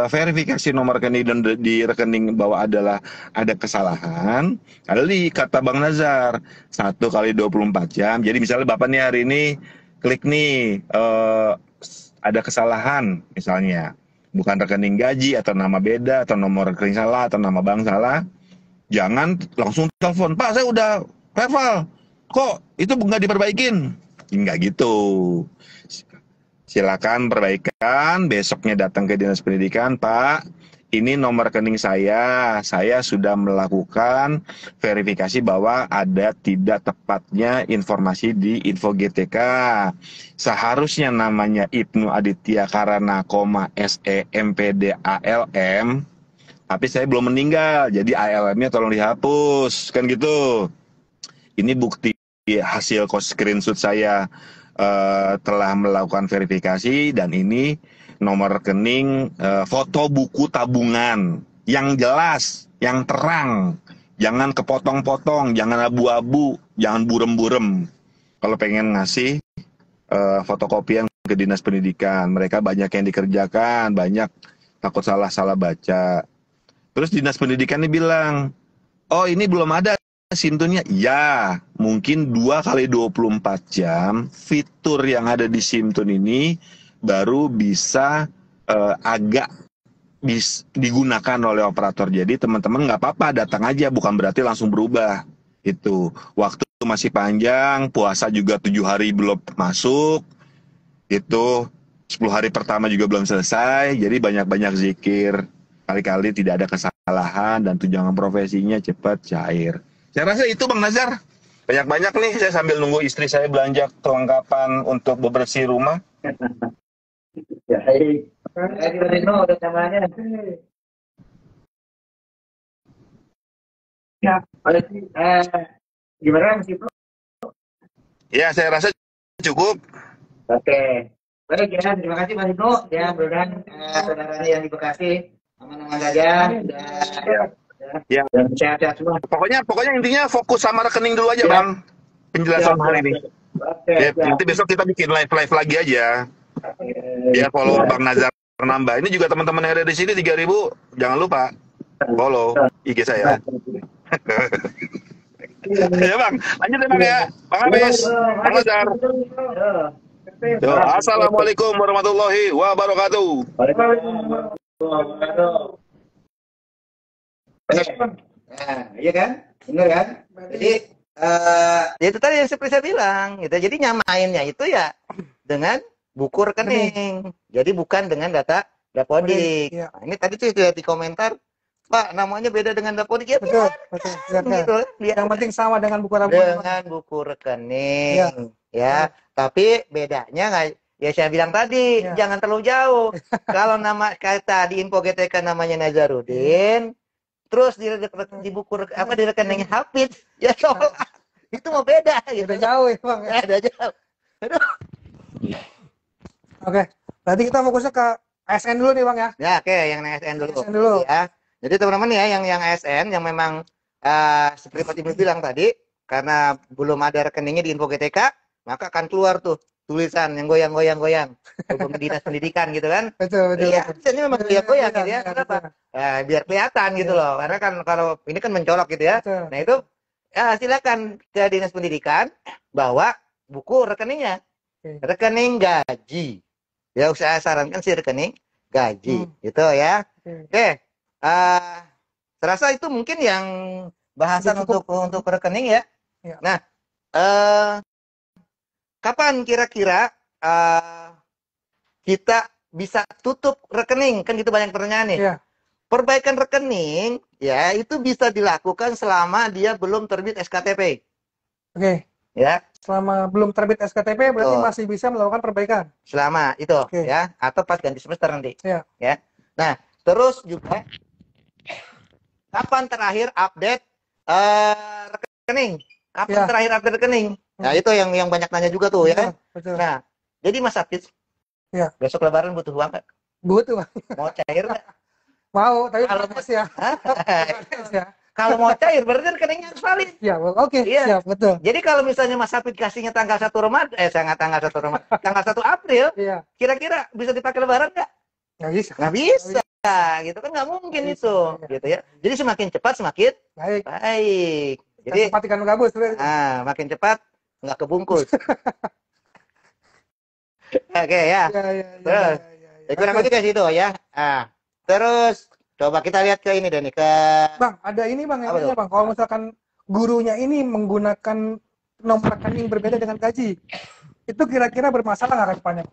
verifikasi nomor rekening dan di rekening bahwa ada kesalahan, ada di kata Bang Nazar 1 kali 24 jam. Jadi misalnya Bapak nih hari ini klik nih ada kesalahan misalnya, bukan rekening gaji atau nama beda atau nomor rekening salah atau nama bank salah, jangan langsung telepon, Pak saya udah verify kok itu nggak diperbaikin. Nggak gitu. Silakan perbaikan, besoknya datang ke Dinas Pendidikan, Pak, ini nomor rekening saya sudah melakukan verifikasi bahwa ada tidak tepatnya informasi di info GTK. Seharusnya namanya Ibnu Aditya Karana, SEMPDALM, tapi saya belum meninggal, jadi ALM-nya tolong dihapus, kan gitu. Ini bukti hasil screenshot saya telah melakukan verifikasi, dan ini nomor rekening foto buku tabungan yang jelas, yang terang, jangan kepotong-potong, jangan abu-abu, jangan burem-burem. Kalau pengen ngasih fotokopian ke Dinas Pendidikan, mereka banyak yang dikerjakan, banyak takut salah baca. Terus Dinas Pendidikan ini bilang, oh ini belum ada SIMTUNnya. Ya, mungkin 2 kali 24 jam fitur yang ada di SIMTUN ini baru bisa digunakan oleh operator. Jadi teman-teman nggak apa-apa, datang aja, bukan berarti langsung berubah. Itu waktu masih panjang, puasa juga 7 hari belum masuk, itu 10 hari pertama juga belum selesai. Jadi banyak-banyak zikir, kali-kali tidak ada kesalahan, dan tunjangan profesinya cepat cair. Saya rasa itu Bang Nazar. Banyak-banyak nih, saya sambil nunggu istri saya belanja kelengkapan untuk bebersih rumah. Ya, baik. Rino udah namanya. Ya, gimana Mas Ibnu? Ya, saya rasa cukup. Oke. Baik ya, terima kasih Mas Ibnu. Ya, mudah-mudahan saudaranya yang di Bekasi aman-aman saja. Ya. Dan sehat-sehat semua. Pokoknya intinya fokus sama rekening dulu aja, Bang. Penjelasan hari ini. Oke. Ya, nanti besok kita bikin live lagi aja. Ya, follow Bang Nazar nambah. Ini juga teman-teman yang ada di sini 3.000, jangan lupa follow IG saya. Ya Bang, lanjut ya Bang ya. Bang Abis, Bang Lazar. Yo, assalamualaikum warahmatullahi wabarakatuh. Nah, iya kan? Bener kan? Jadi ya itu tadi yang seperti saya bilang gitu. Jadi nyamainnya itu ya dengan buku rekening. Jadi bukan dengan data Dapodik. Iya. Nah, ini tadi tuh di komentar, Pak, namanya beda dengan Dapodik ya. Betul, biar betul. gitu. Biar Yang penting sama dengan buku tabungan. dengan buku rekening ya. Tapi bedanya nggak, ya saya bilang tadi Ya. jangan terlalu jauh. Kalau nama kata di info GTK namanya Nazarudin, terus di buku apa di rekening Hafid, ya soal itu mau beda gitu. Udah jauh ya bang. Ya. Beda jauh. Aduh. Oke, berarti kita fokusnya ke ASN dulu nih bang ya. Ya, oke, yang ASN dulu. ASN dulu. Ya. Jadi teman-teman ya, yang ASN yang memang seperti Pak Timur bilang tadi, karena belum ada rekeningnya di info GTK, maka akan keluar tuh tulisan yang goyang-goyang dinas pendidikan gitu kan. Betul. Iya, tulisannya memang goyang-goyang gitu ya. Betul. Kenapa? Biar kelihatan gitu loh. Karena kan kalau ini kan mencolok gitu ya. Betul. Nah itu ya silakan ke dinas pendidikan bawa buku rekeningnya. Oke. Rekening gaji. Ya saya sarankan sih rekening gaji gitu ya. Oke. Terasa itu mungkin yang bahasan untuk rekening ya. Ya. Nah, kapan kira-kira kita bisa tutup rekening? Kan gitu banyak pertanyaan nih. Ya. Perbaikan rekening ya itu bisa dilakukan selama dia belum terbit SKTP. Oke. Ya. Selama belum terbit SKTP berarti masih bisa melakukan perbaikan. Selama itu ya, atau pas ganti semester nanti. Ya. Ya. Nah, terus juga kapan terakhir update rekening? Kapan terakhir update rekening? Nah, itu yang banyak nanya juga tuh ya. Betul. Nah, jadi Mas Apit, besok lebaran butuh uang nggak? Butuh. Mau cair nggak? Mau, tapi kalau ya. Kalau mau cair berarti rekeningnya harus valid. Ya, oke. Siap, betul. Jadi kalau misalnya Mas Apit kasihnya tanggal 1 Ramadan, tanggal 1 Ramadan, tanggal 1 April, kira-kira bisa dipakai lebaran nggak? Nggak bisa. Nggak bisa. Gitu kan nggak mungkin itu, gitu ya. Jadi semakin cepat semakin baik. Jadi cepat ikan gabus. Makin cepat nggak kebungkus. Oke ya. Terus, kurang lebih ke situ ya. Terus coba kita lihat ke ini deh nih ke. Bang, ada ini bang, yang bang. Kalau misalkan gurunya ini menggunakan nomor rekening berbeda dengan gaji, itu kira-kira bermasalah nggak ke depannya?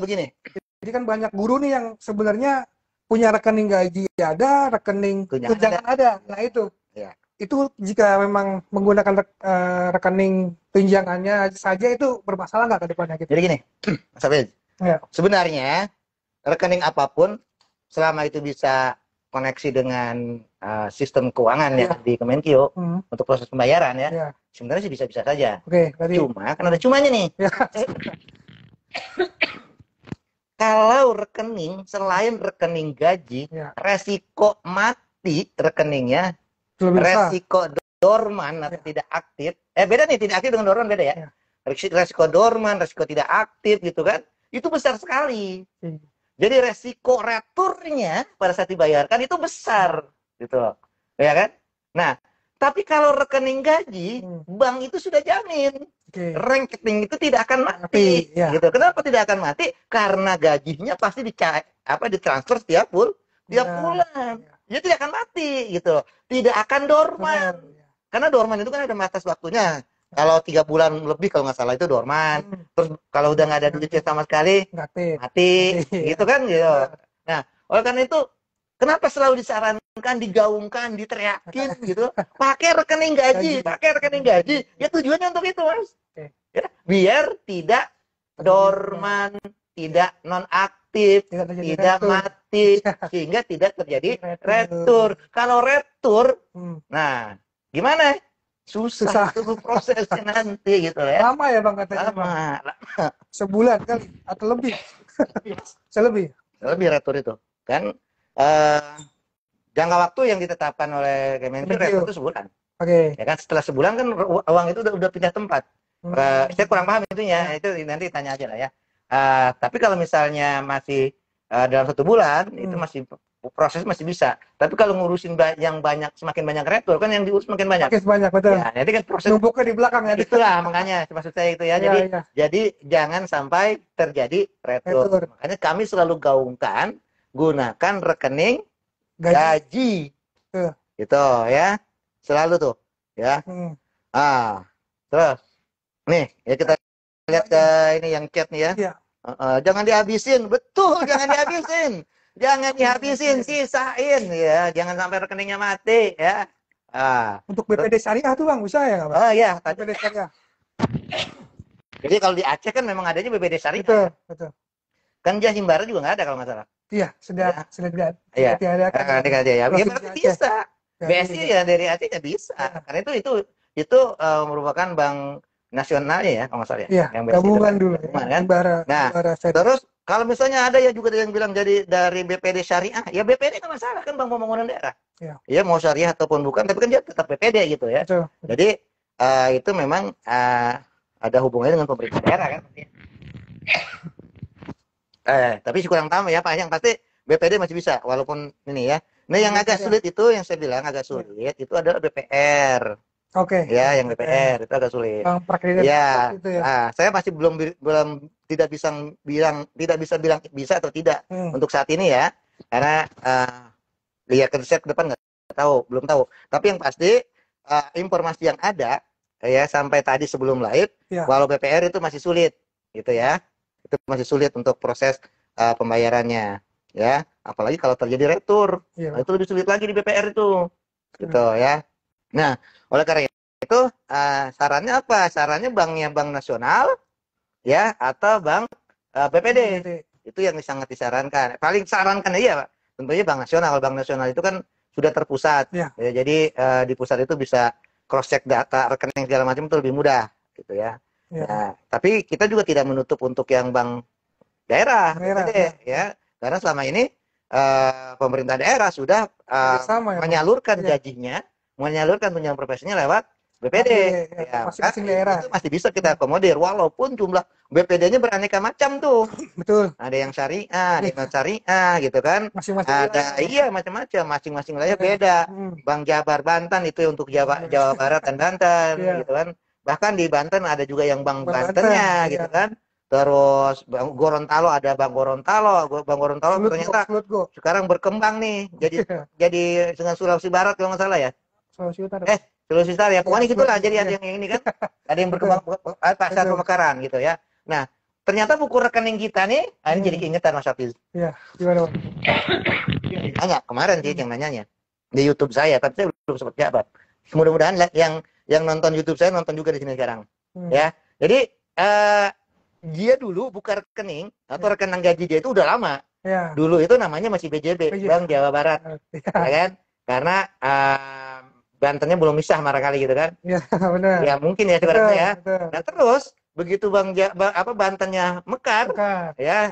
Begini. Jadi kan banyak guru nih yang sebenarnya punya rekening gaji ada, rekening tunjangan ada. Nah itu. Ya. Itu jika memang menggunakan rekening tunjangannya saja itu bermasalah nggak ke depannya gitu? Jadi gini, Mas Abid. Ya. Sebenarnya rekening apapun selama itu bisa koneksi dengan sistem keuangan ya di Kemenkeu untuk proses pembayaran ya, sebenarnya sih bisa-bisa saja. Cuma kan ada cumanya nih. Kalau rekening selain rekening gaji, resiko mati rekeningnya, resiko dorman atau tidak aktif, beda nih, tidak aktif dengan dorman beda ya. Resiko dorman, resiko tidak aktif gitu kan, itu besar sekali. Jadi resiko returnya pada saat dibayarkan itu besar, gitu loh, ya kan? Nah, tapi kalau rekening gaji, bank itu sudah jamin, rekening itu tidak akan mati, gitu. Kenapa tidak akan mati? Karena gajinya pasti ditransfer setiap bulan, dia tidak akan mati, gitu loh. Tidak akan dorman, karena dorman itu kan ada batas waktunya. Kalau 3 bulan lebih kalau nggak salah itu dorman. Terus kalau udah nggak ada duitnya sama sekali mati, gitu kan gitu. Nah, oleh karena itu kenapa selalu disarankan, digaungkan, diteriakin gitu, pakai rekening gaji. Ya tujuannya untuk itu, Mas. Ya, biar tidak dorman, tidak nonaktif, tidak mati, sehingga tidak terjadi retur. Kalau retur, nah gimana? Susah itu prosesnya nanti gitu ya. Lama ya bang katanya. Lama. Sebulan kali atau lebih. Lebih retur itu kan jangka waktu yang ditetapkan oleh Kemenkeu retur itu sebulan. Ya kan setelah sebulan kan uang itu udah pindah tempat. Saya kurang paham itunya. Itu nanti tanya aja lah ya. Tapi kalau misalnya masih dalam 1 bulan itu masih proses masih bisa. Tapi kalau ngurusin yang banyak, semakin banyak retur kan yang diurus makin banyak. Makin banyak, betul. Ya, nanti kan proses Numpuknya di belakang ya. itulah makanya maksud saya itu ya. Iya, Jadi iya. jadi jangan sampai terjadi retur. Retur. Makanya kami selalu gaungkan gunakan rekening Gaji. gaji. Tuh. Gitu ya. Selalu tuh, ya. Terus nih, ya kita lihat ke ini yang chat nih ya. Iya. Jangan dihabisin, betul, jangan dihabisin. Jangan dihabisin, sisain ya. Jangan sampai rekeningnya mati ya. Untuk BPD Syariah tuh Bang, bisa ya nggak, Bang? Oh iya, BPD Syariah. jadi kalau di Aceh kan memang adanya BPD Syariah. Betul, betul. Kan Jahimbara juga nggak ada kalau nggak salah. Iya, sudah tidak Iya. diadakan. Ada ya. Ya Provinsi berarti Aceh. bisa. Ya, BSI ya dari Aceh nggak bisa. Karena itu merupakan bank nasionalnya ya kalau nggak salah ya. Iya, Yang BSI gabungan itu, dulu. gabungan, kan? Himbara, Nah, Himbara Syariah. terus kalau misalnya ada ya juga yang bilang jadi dari BPD Syariah, ya BPD nggak masalah kan Bank Pembangunan Daerah. Iya. Ya mau syariah ataupun bukan, tapi kan dia tetap BPD gitu ya. Betul. Jadi itu memang ada hubungannya dengan pemerintah daerah kan. Tapi kurang tahu ya Pak, yang pasti BPD masih bisa walaupun ini ya. Nah yang agak sulit itu yang saya bilang agak sulit itu adalah BPR. Oke. Ya, yang BPR itu agak sulit. Bang Prakredit Ya, itu ya. saya masih belum tidak bisa bilang bisa atau tidak untuk saat ini ya, karena lihat ke depan nggak tahu, belum tahu. Tapi yang pasti informasi yang ada ya sampai tadi sebelum live, walau BPR itu masih sulit, gitu ya, itu masih sulit untuk proses pembayarannya, ya, apalagi kalau terjadi retur, nah, itu lebih sulit lagi di BPR itu, gitu ya. Nah, oleh karena itu sarannya apa? Sarannya banknya Bank Nasional ya atau Bank BPD. Itu yang sangat disarankan. Paling sarankan ya Pak. Tentunya Bank Nasional. Kalau Bank Nasional itu kan sudah terpusat. Ya, jadi di pusat itu bisa cross check data rekening segala macam itu lebih mudah gitu ya. Nah, tapi kita juga tidak menutup untuk yang bank daerah BPD, ya. Karena selama ini pemerintah daerah sudah menyalurkan gajinya, menyalurkan tunjangan profesinya lewat BPD. Ya, masing-masing daerah. Itu masih bisa kita akomodir walaupun jumlah BPD-nya beraneka macam tuh. Betul. Ada yang syariah, ada yang syariah gitu kan. Masing-masing ada iya macam-macam, masing-masing wilayah beda. Bank Jabar Banten itu untuk Jawa Barat dan Banten gitu kan. Bahkan di Banten ada juga yang Bank Bantennya gitu kan. Terus Bang Gorontalo ada Bang Gorontalo, ternyata sekarang berkembang nih jadi dengan Sulawesi Barat kalau nggak salah ya. Sulawesi Utara. Sulawesi Utara ya. Pokoknya gitulah jadi ada yang ini kan. Ada yang berkembang pasar pemekaran gitu ya. Nah, ternyata buku rekening kita nih, ini jadi keingetan Mas Hafiz. Iya, gimana Bang? Nanya kemarin sih yang nanyanya di YouTube saya, tapi saya belum sempat jawab. Mudah-mudahan yang nonton YouTube saya nonton juga di sini sekarang. Ya. Jadi dia dulu buka rekening atau rekening gaji dia itu udah lama. Ya. Dulu itu namanya masih BJB, Bank Jawa Barat, ya kan? Karena Bantennya belum misah barangkali gitu kan? Ya benar. Ya mungkin ya sebenarnya ya. Nah terus begitu Bantennya mekar. Ya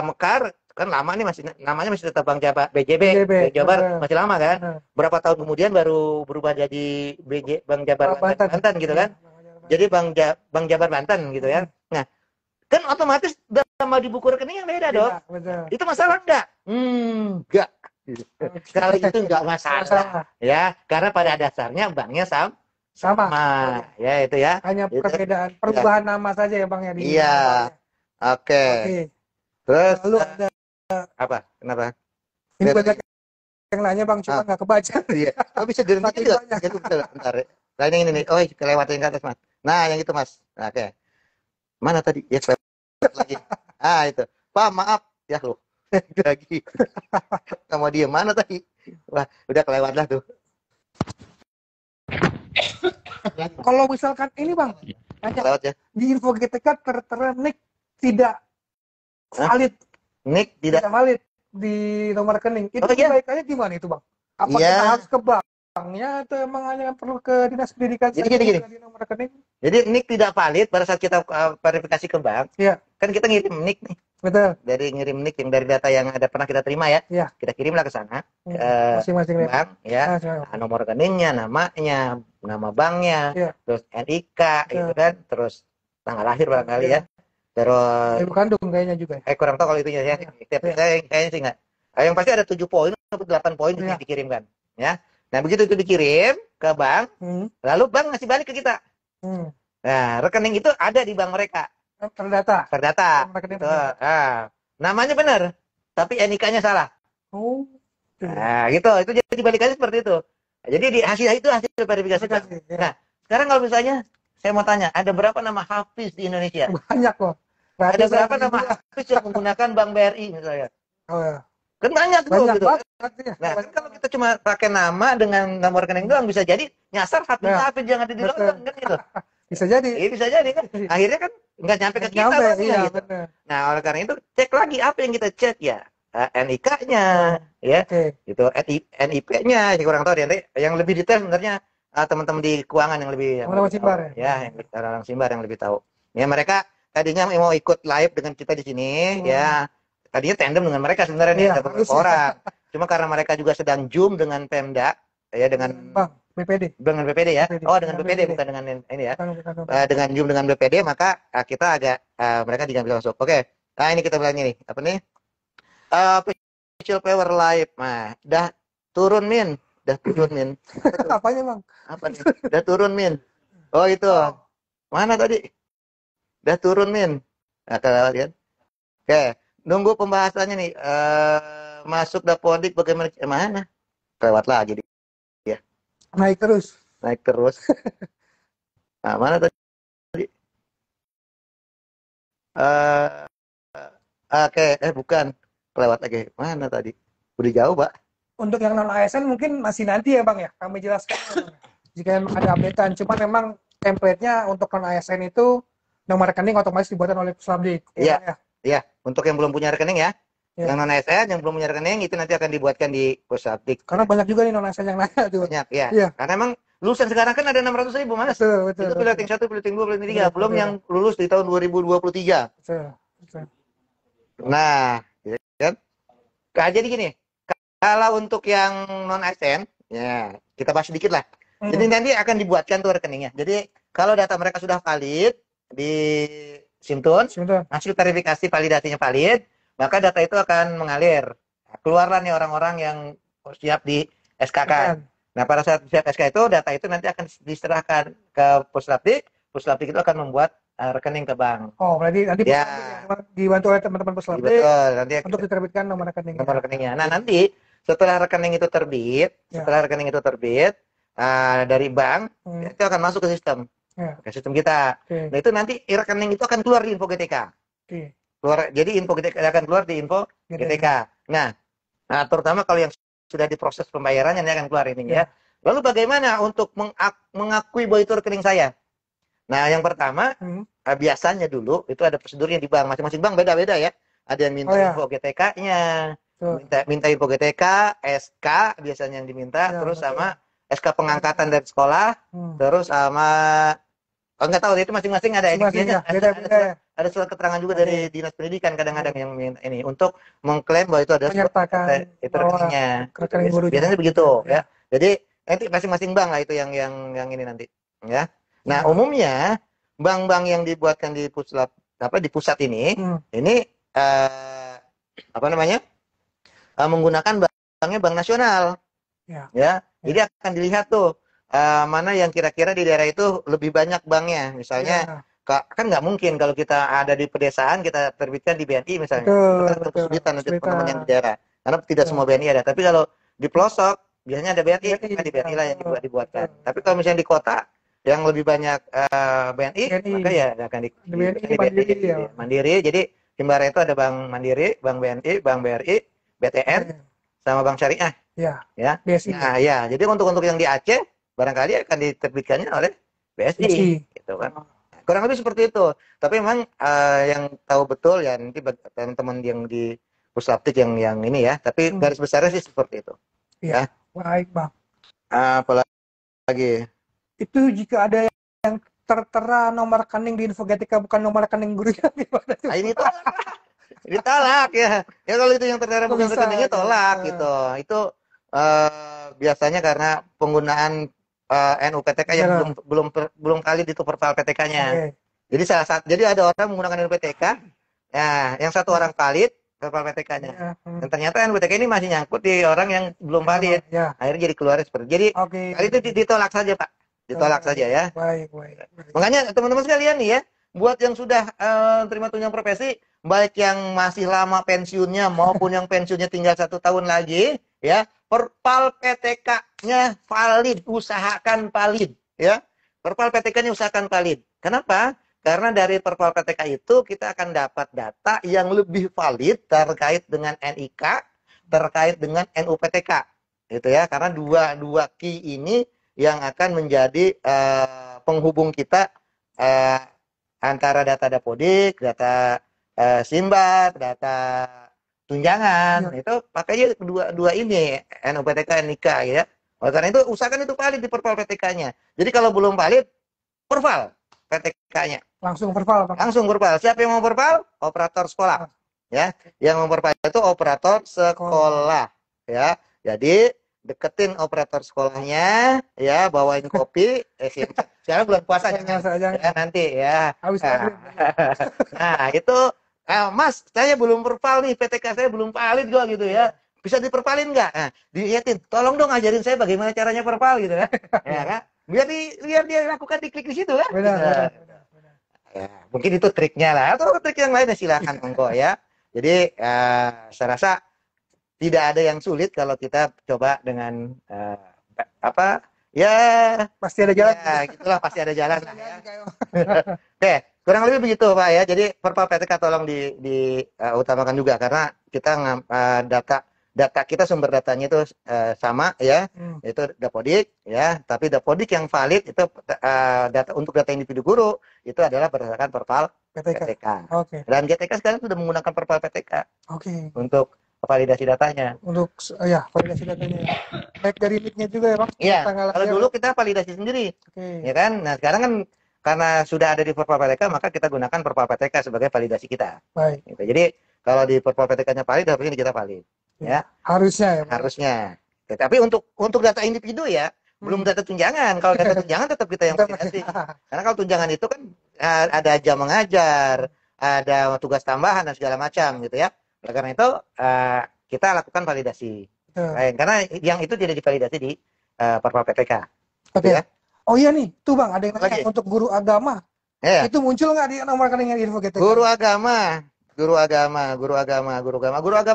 mekar kan lama nih namanya masih tetap Bank BJB, Jawa Barat masih lama kan? Berapa tahun kemudian baru berubah jadi Bank Jabar Banten gitu kan? Jadi Bank Jabar Banten gitu ya. Nah, kan otomatis nama di buku rekening yang beda dong. Itu masalah enggak? Enggak. Kalau itu enggak masalah. Ya, karena pada dasarnya banknya sama. Ya, itu ya. Hanya perbedaan perubahan nama saja ya Bang ya. Iya. Oke. Terus lalu ada apa? Kenapa? Ini banyak yang nanya Bang, cuma nggak kebaca. Iya. Oh, bisa direntukin juga. Bentar. Nah, yang ini nih. Oh, kelewatin ke atas, Mas. Nah, yang itu, Mas. Nah, oke. Mana tadi? Ya, lagi. Itu. Pak, maaf. Ya, loh. Lagi. Kamu diem mana tadi? Wah, udah kelewat lah tuh. Kalau misalkan ini, Bang. Kelewat ya. Di info GTK tertera NIK tidak valid. NIK tidak valid di nomor rekening. Itu kebaikannya gimana itu, Bang? Apa kita harus ke banknya atau emang hanya perlu ke dinas pendidikan saja di nomor rekening? Jadi NIK tidak valid pada saat kita verifikasi ke bank. Iya. Kan kita ngirim NIK nih. Betul. Dari ngirim NIK yang dari data yang ada pernah kita terima ya. Iya. Kita kirimlah ke sana. Masing-masing bank ya. Nomor rekeningnya, namanya, nama banknya, terus NIK gitu kan, terus tanggal lahir barangkali ya. Terus ibu kandung kayaknya juga. Kurang tahu kalau itunya ya. Kayaknya sih enggak. Yang pasti ada 7 poin atau 8 poin Iya. dikirimkan, ya. Nah, begitu itu dikirim ke bank, lalu bank ngasih balik ke kita. Nah, rekening itu ada di bank mereka. Terdata. Terdata. Rekening Gitu. terdata. Namanya benar, tapi NIK-nya salah. Oh. Nah, gitu. Itu jadi balikannya seperti itu. Nah, jadi di hasil itu hasil verifikasi. Ya. Nah, sekarang kalau misalnya saya mau tanya, ada berapa nama Hafiz di Indonesia? Banyak kok. Ada berapa nama Hafiz yang menggunakan Bank BRI misalnya? Oh ya. Kan banyak tuh Banyak gitu. banget. Nah, kan kalau kita cuma pakai nama dengan nomor rekening doang bisa jadi nyasar Hafiz jangan di London kan gitu. Bisa jadi. Bisa jadi kan. Akhirnya kan nggak nyampe ke kita iya, gitu. bener. Nah, oleh karena itu cek lagi apa yang kita cek ya. NIK-nya ya. Gitu, NIP-nya kurang tahu deh. Yang lebih detail sebenarnya teman-teman di keuangan yang lebih Simbar ya, yang orang Simbar yang lebih tahu. Ya, mereka tadinya mau ikut live dengan kita di sini ya. Tadinya tandem dengan mereka sebenarnya nih, ada beberapa orang. Cuma karena mereka juga sedang Zoom dengan Pemda, ya dengan BPD. Dengan BPD ya. BPD. Oh, dengan BPD bukan dengan ini ya. Dengan Zoom dengan BPD, maka kita agak mereka tidak bisa masuk. Oke. Nah, ini kita bilang ini, apa nih? Official Power Live. Nah, dah turun Min. Apanya, Bang? Apa nih? Dah turun Min. Oh, itu. Mana tadi? Dah turun Min. Nah, kita lihat. Oke. Nunggu pembahasannya nih. Masuk Dapodik bagaimana? Mana? Lewat lagi dia. Naik terus. Nah, mana tadi? Oke. Bukan. Lewat lagi. Mana tadi? Udah jauh, Pak. Untuk yang non ASN mungkin masih nanti ya, Bang ya. Kami jelaskan jika ada updatean. Cuman memang template-nya untuk non ASN itu nomor rekening otomatis dibuatkan oleh Puslabdik. Iya. Iya, untuk yang belum punya rekening ya. Yang non ASN yang belum punya rekening itu nanti akan dibuatkan di Puslabdik. Karena banyak juga nih non ASN yang nanya tuh. Banyak ya. Karena emang lulusan sekarang kan ada 600.000, Mas. Betul. Itu piloting 1, piloting 2, piloting 3. Belum yang lulus di tahun 2023. Betul. Nah, ya kan? Jadi gini, kalau untuk yang non ASN, ya kita bahas sedikit lah. Jadi nanti akan dibuatkan tuh rekeningnya. Jadi kalau data mereka sudah valid di Simtun, hasil verifikasi validasinya valid, maka data itu akan mengalir. Keluarlah nih orang-orang yang siap di SK-kan. Nah, pada saat siap SK itu, data itu nanti akan diserahkan ke Puslabdik. Puslabdik itu akan membuat rekening ke bank. Oh, berarti nanti dibantu oleh teman-teman Puslabdik. Betul, nanti untuk diterbitkan nomor rekeningnya. Nomor rekeningnya. Nah, nanti setelah rekening itu terbit, dari bank, itu akan masuk ke sistem. Ke sistem kita. Nah, itu nanti rekening itu akan keluar di info GTK. Jadi info GTK akan keluar di info GTK. Nah, terutama kalau yang sudah diproses pembayarannya ini akan keluar ini ya. Lalu bagaimana untuk mengakui bahwa itu rekening saya? Nah, yang pertama, biasanya dulu itu ada prosedurnya di bank. Masing-masing bank beda-beda ya. Ada yang minta info GTK-nya, minta info GTK, SK biasanya yang diminta, terus sama SK pengangkatan dari sekolah, terus sama nggak tahu itu masing-masing ada ada surat keterangan juga dari dinas pendidikan kadang-kadang yang ini untuk mengklaim bahwa itu ada itu rekeningnya. Biasanya begitu ya. Jadi nanti masing-masing bank lah itu yang ini nanti ya. Nah, umumnya bank-bank yang dibuatkan di pusat ini menggunakan banknya bank nasional. Ya. Jadi akan dilihat tuh mana yang kira-kira di daerah itu lebih banyak banknya. Misalnya kan nggak mungkin kalau kita ada di pedesaan kita terbitkan di BNI misalnya. Itu kesulitan untuk teman-teman yang di daerah. Karena tidak semua BNI ada. Tapi kalau di pelosok biasanya ada BNI, kan di BNI lah yang dibuatkan. Tapi kalau misalnya di kota yang lebih banyak BNI, maka ya akan di BNI Mandiri. Jadi Himbara itu ada Bank Mandiri, Bank BNI, Bank BRI, BTN, sama Bank Syariah. Ya. Nah, ya. Jadi untuk yang di Aceh barangkali akan diterbitkannya oleh BSI. Gitu kan. Kurang lebih seperti itu. Tapi memang yang tahu betul ya nanti teman-teman yang di Puslabdik yang ini ya. Tapi garis besarnya sih seperti itu. Ya. Baik, Bang. Apalagi? Itu jika ada yang tertera nomor rekening di info GTK bukan nomor rekening gurunya gimana? Ini tolak. Ditolak ya. Ya kalau itu yang tertera bukan rekeningnya tolak gitu. Itu biasanya karena penggunaan NUPTK yang belum kali itu profil PTK-nya. Jadi jadi ada orang menggunakan NUPTK, ya, yang satu orang valid, verpal PTK-nya. Ya, Dan ternyata NPTK ini masih nyangkut di orang yang belum valid. ya. Akhirnya jadi keluar seperti. Jadi Oke. kali itu ditolak saja, Pak. Ditolak saja ya. Baik, baik. Makanya teman-teman sekalian nih ya, buat yang sudah terima tunjangan profesi, baik yang masih lama pensiunnya maupun yang pensiunnya tinggal 1 tahun lagi, ya, perpal PTK-nya valid, usahakan valid, ya. Perpal PTK-nya usahakan valid. Kenapa? Karena dari perpal PTK itu kita akan dapat data yang lebih valid terkait dengan NIK, terkait dengan NUPTK, gitu ya. Karena dua key ini yang akan menjadi penghubung kita antara data Dapodik, data Simbat, data tunjangan, itu pakainya dua ini, NUPTK, NIK, ya. Oleh karena itu usahakan itu valid di perpal PTK-nya. Jadi kalau belum valid, perpal PTK-nya. Langsung perpal, Bang. Langsung perpal. Siapa yang mau perpal? Operator sekolah. Ya, yang mau perpal itu operator sekolah. Ya, jadi deketin operator sekolahnya, ya, bawain kopi. Sekarang bulan puasa jangan. Ya, nanti ya. Nah, itu, Mas, saya belum perpal nih, PTK saya belum valid kok gitu ya. Bisa diperpalin nggak? Nah, dilihatin, tolong dong ajarin saya bagaimana caranya perpal gitu ya. Ya kan? Biar dia lakukan diklik di situ kan. Benar. Ya, mungkin itu triknya lah, atau trik yang lainnya silakan monggo ya. Jadi saya rasa tidak ada yang sulit kalau kita coba dengan apa ya, pasti ada jalan. Ya, gitulah, pasti ada jalan lah ya. Oke, kurang lebih begitu Pak ya. Jadi perpal PTK tolong diutamakan juga karena kita data kita, sumber datanya itu sama ya, itu Dapodik ya, tapi Dapodik yang valid itu untuk data individu guru itu adalah berdasarkan perpal PTK. Oke. Dan GTK sekarang sudah menggunakan perpal PTK. Oke. Untuk validasi datanya. Untuk validasi datanya. Baik dari NIK-nya juga ya, Bang. Iya. Kalau dulu kita validasi sendiri. Ya kan? Nah, sekarang kan karena sudah ada di perpal PTK, maka kita gunakan perpal PTK sebagai validasi kita. Baik. Gitu. Jadi kalau di perpal PTK-nya valid, harusnya kita valid. Ya. Harusnya ya, Bang. Harusnya. Tapi untuk data individu ya, belum data tunjangan. Kalau data tunjangan tetap kita yang validasi. Karena kalau tunjangan itu kan ada jam mengajar, ada tugas tambahan dan segala macam gitu ya. Oleh karena itu kita lakukan validasi. Karena yang itu tidak divalidasi di perpal PTK. Oke. Ya. Oh iya nih, tuh Bang, ada yang nanya untuk guru agama. Ya. Itu muncul nggak di nomor rekening info GTK? Guru agama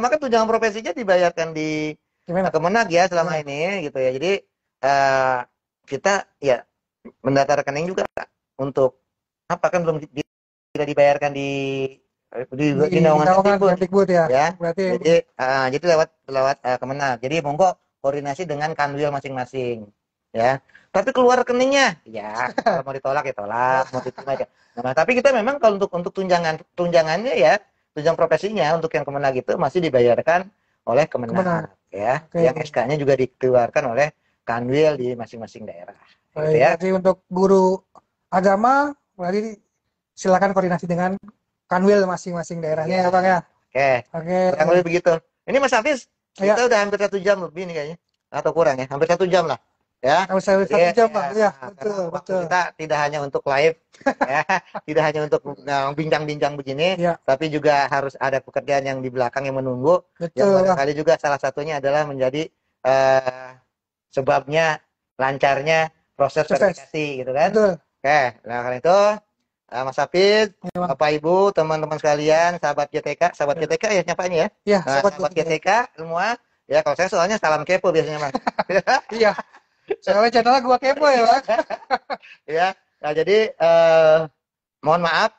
kan tunjangan profesinya dibayarkan di Kemenag ya selama ini gitu ya. Jadi kita ya mendata rekening juga untuk apa kan belum tidak dibayarkan di naungan Kemdikbud ya. Berarti jadi lewat Kemenag. Jadi monggo koordinasi dengan kanwil masing-masing ya. Tapi keluar rekeningnya ya, kalau mau ditolak ya tolak, mau diterima ya. Nah, tapi kita memang kalau untuk tunjangannya ya, tunjangan profesinya untuk yang Kemenag itu masih dibayarkan oleh Kemenag ya. Yang SK-nya juga dikeluarkan oleh kanwil di masing-masing daerah. Gitu ya. Jadi untuk guru agama berarti silakan koordinasi dengan kanwil masing-masing daerahnya ya Bang ya. Oke. Kurang lebih begitu. Ini Mas Hafiz, kita udah hampir 1 jam lebih nih kayaknya. Atau kurang ya, hampir 1 jam lah. Ya. Hampir 1 jam Bang. Ya, betul. Kita tidak hanya untuk live ya, tidak hanya untuk bincang-bincang begini, tapi juga harus ada pekerjaan yang di belakang yang menunggu. Betul, yang barangkali juga salah satunya adalah menjadi sebabnya lancarnya proses verifikasi gitu kan. Betul. Oke, nah karena itu Mas Hafiz, Bapak Ibu, teman-teman sekalian, sahabat GTK ya nyapanya ya. Iya, sahabat GTK semua. Ya kalau saya soalnya salam kepo biasanya Mas. Iya. Soalnya channelnya gua kepo ya Bang. Ya, nah jadi mohon maaf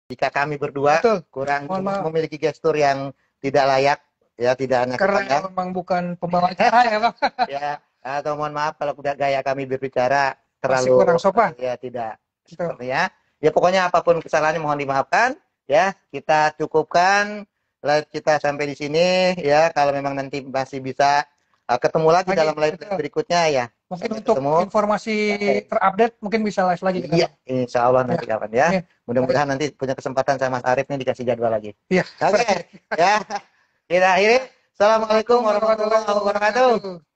jika kami berdua kurang memiliki gestur yang tidak layak ya, tidak hanya karena memang bukan pembawa acara ya Bang. Ya, atau mohon maaf kalau kami berbicara terlalu kurang sopan. Ya tidak sepertinya. Ya pokoknya apapun kesalahannya mohon dimaafkan ya. Kita cukupkan live kita sampai di sini ya. Kalau memang nanti masih bisa ketemu lagi dalam live berikutnya ya. Mungkin untuk informasi terupdate mungkin bisa live lagi. Iya, insya Allah nanti kapan ya. Mudah-mudahan nanti punya kesempatan sama Mas Arif nih dikasih jadwal lagi. Iya. Oke. Ya. Kita akhiri. Assalamualaikum warahmatullahi wabarakatuh.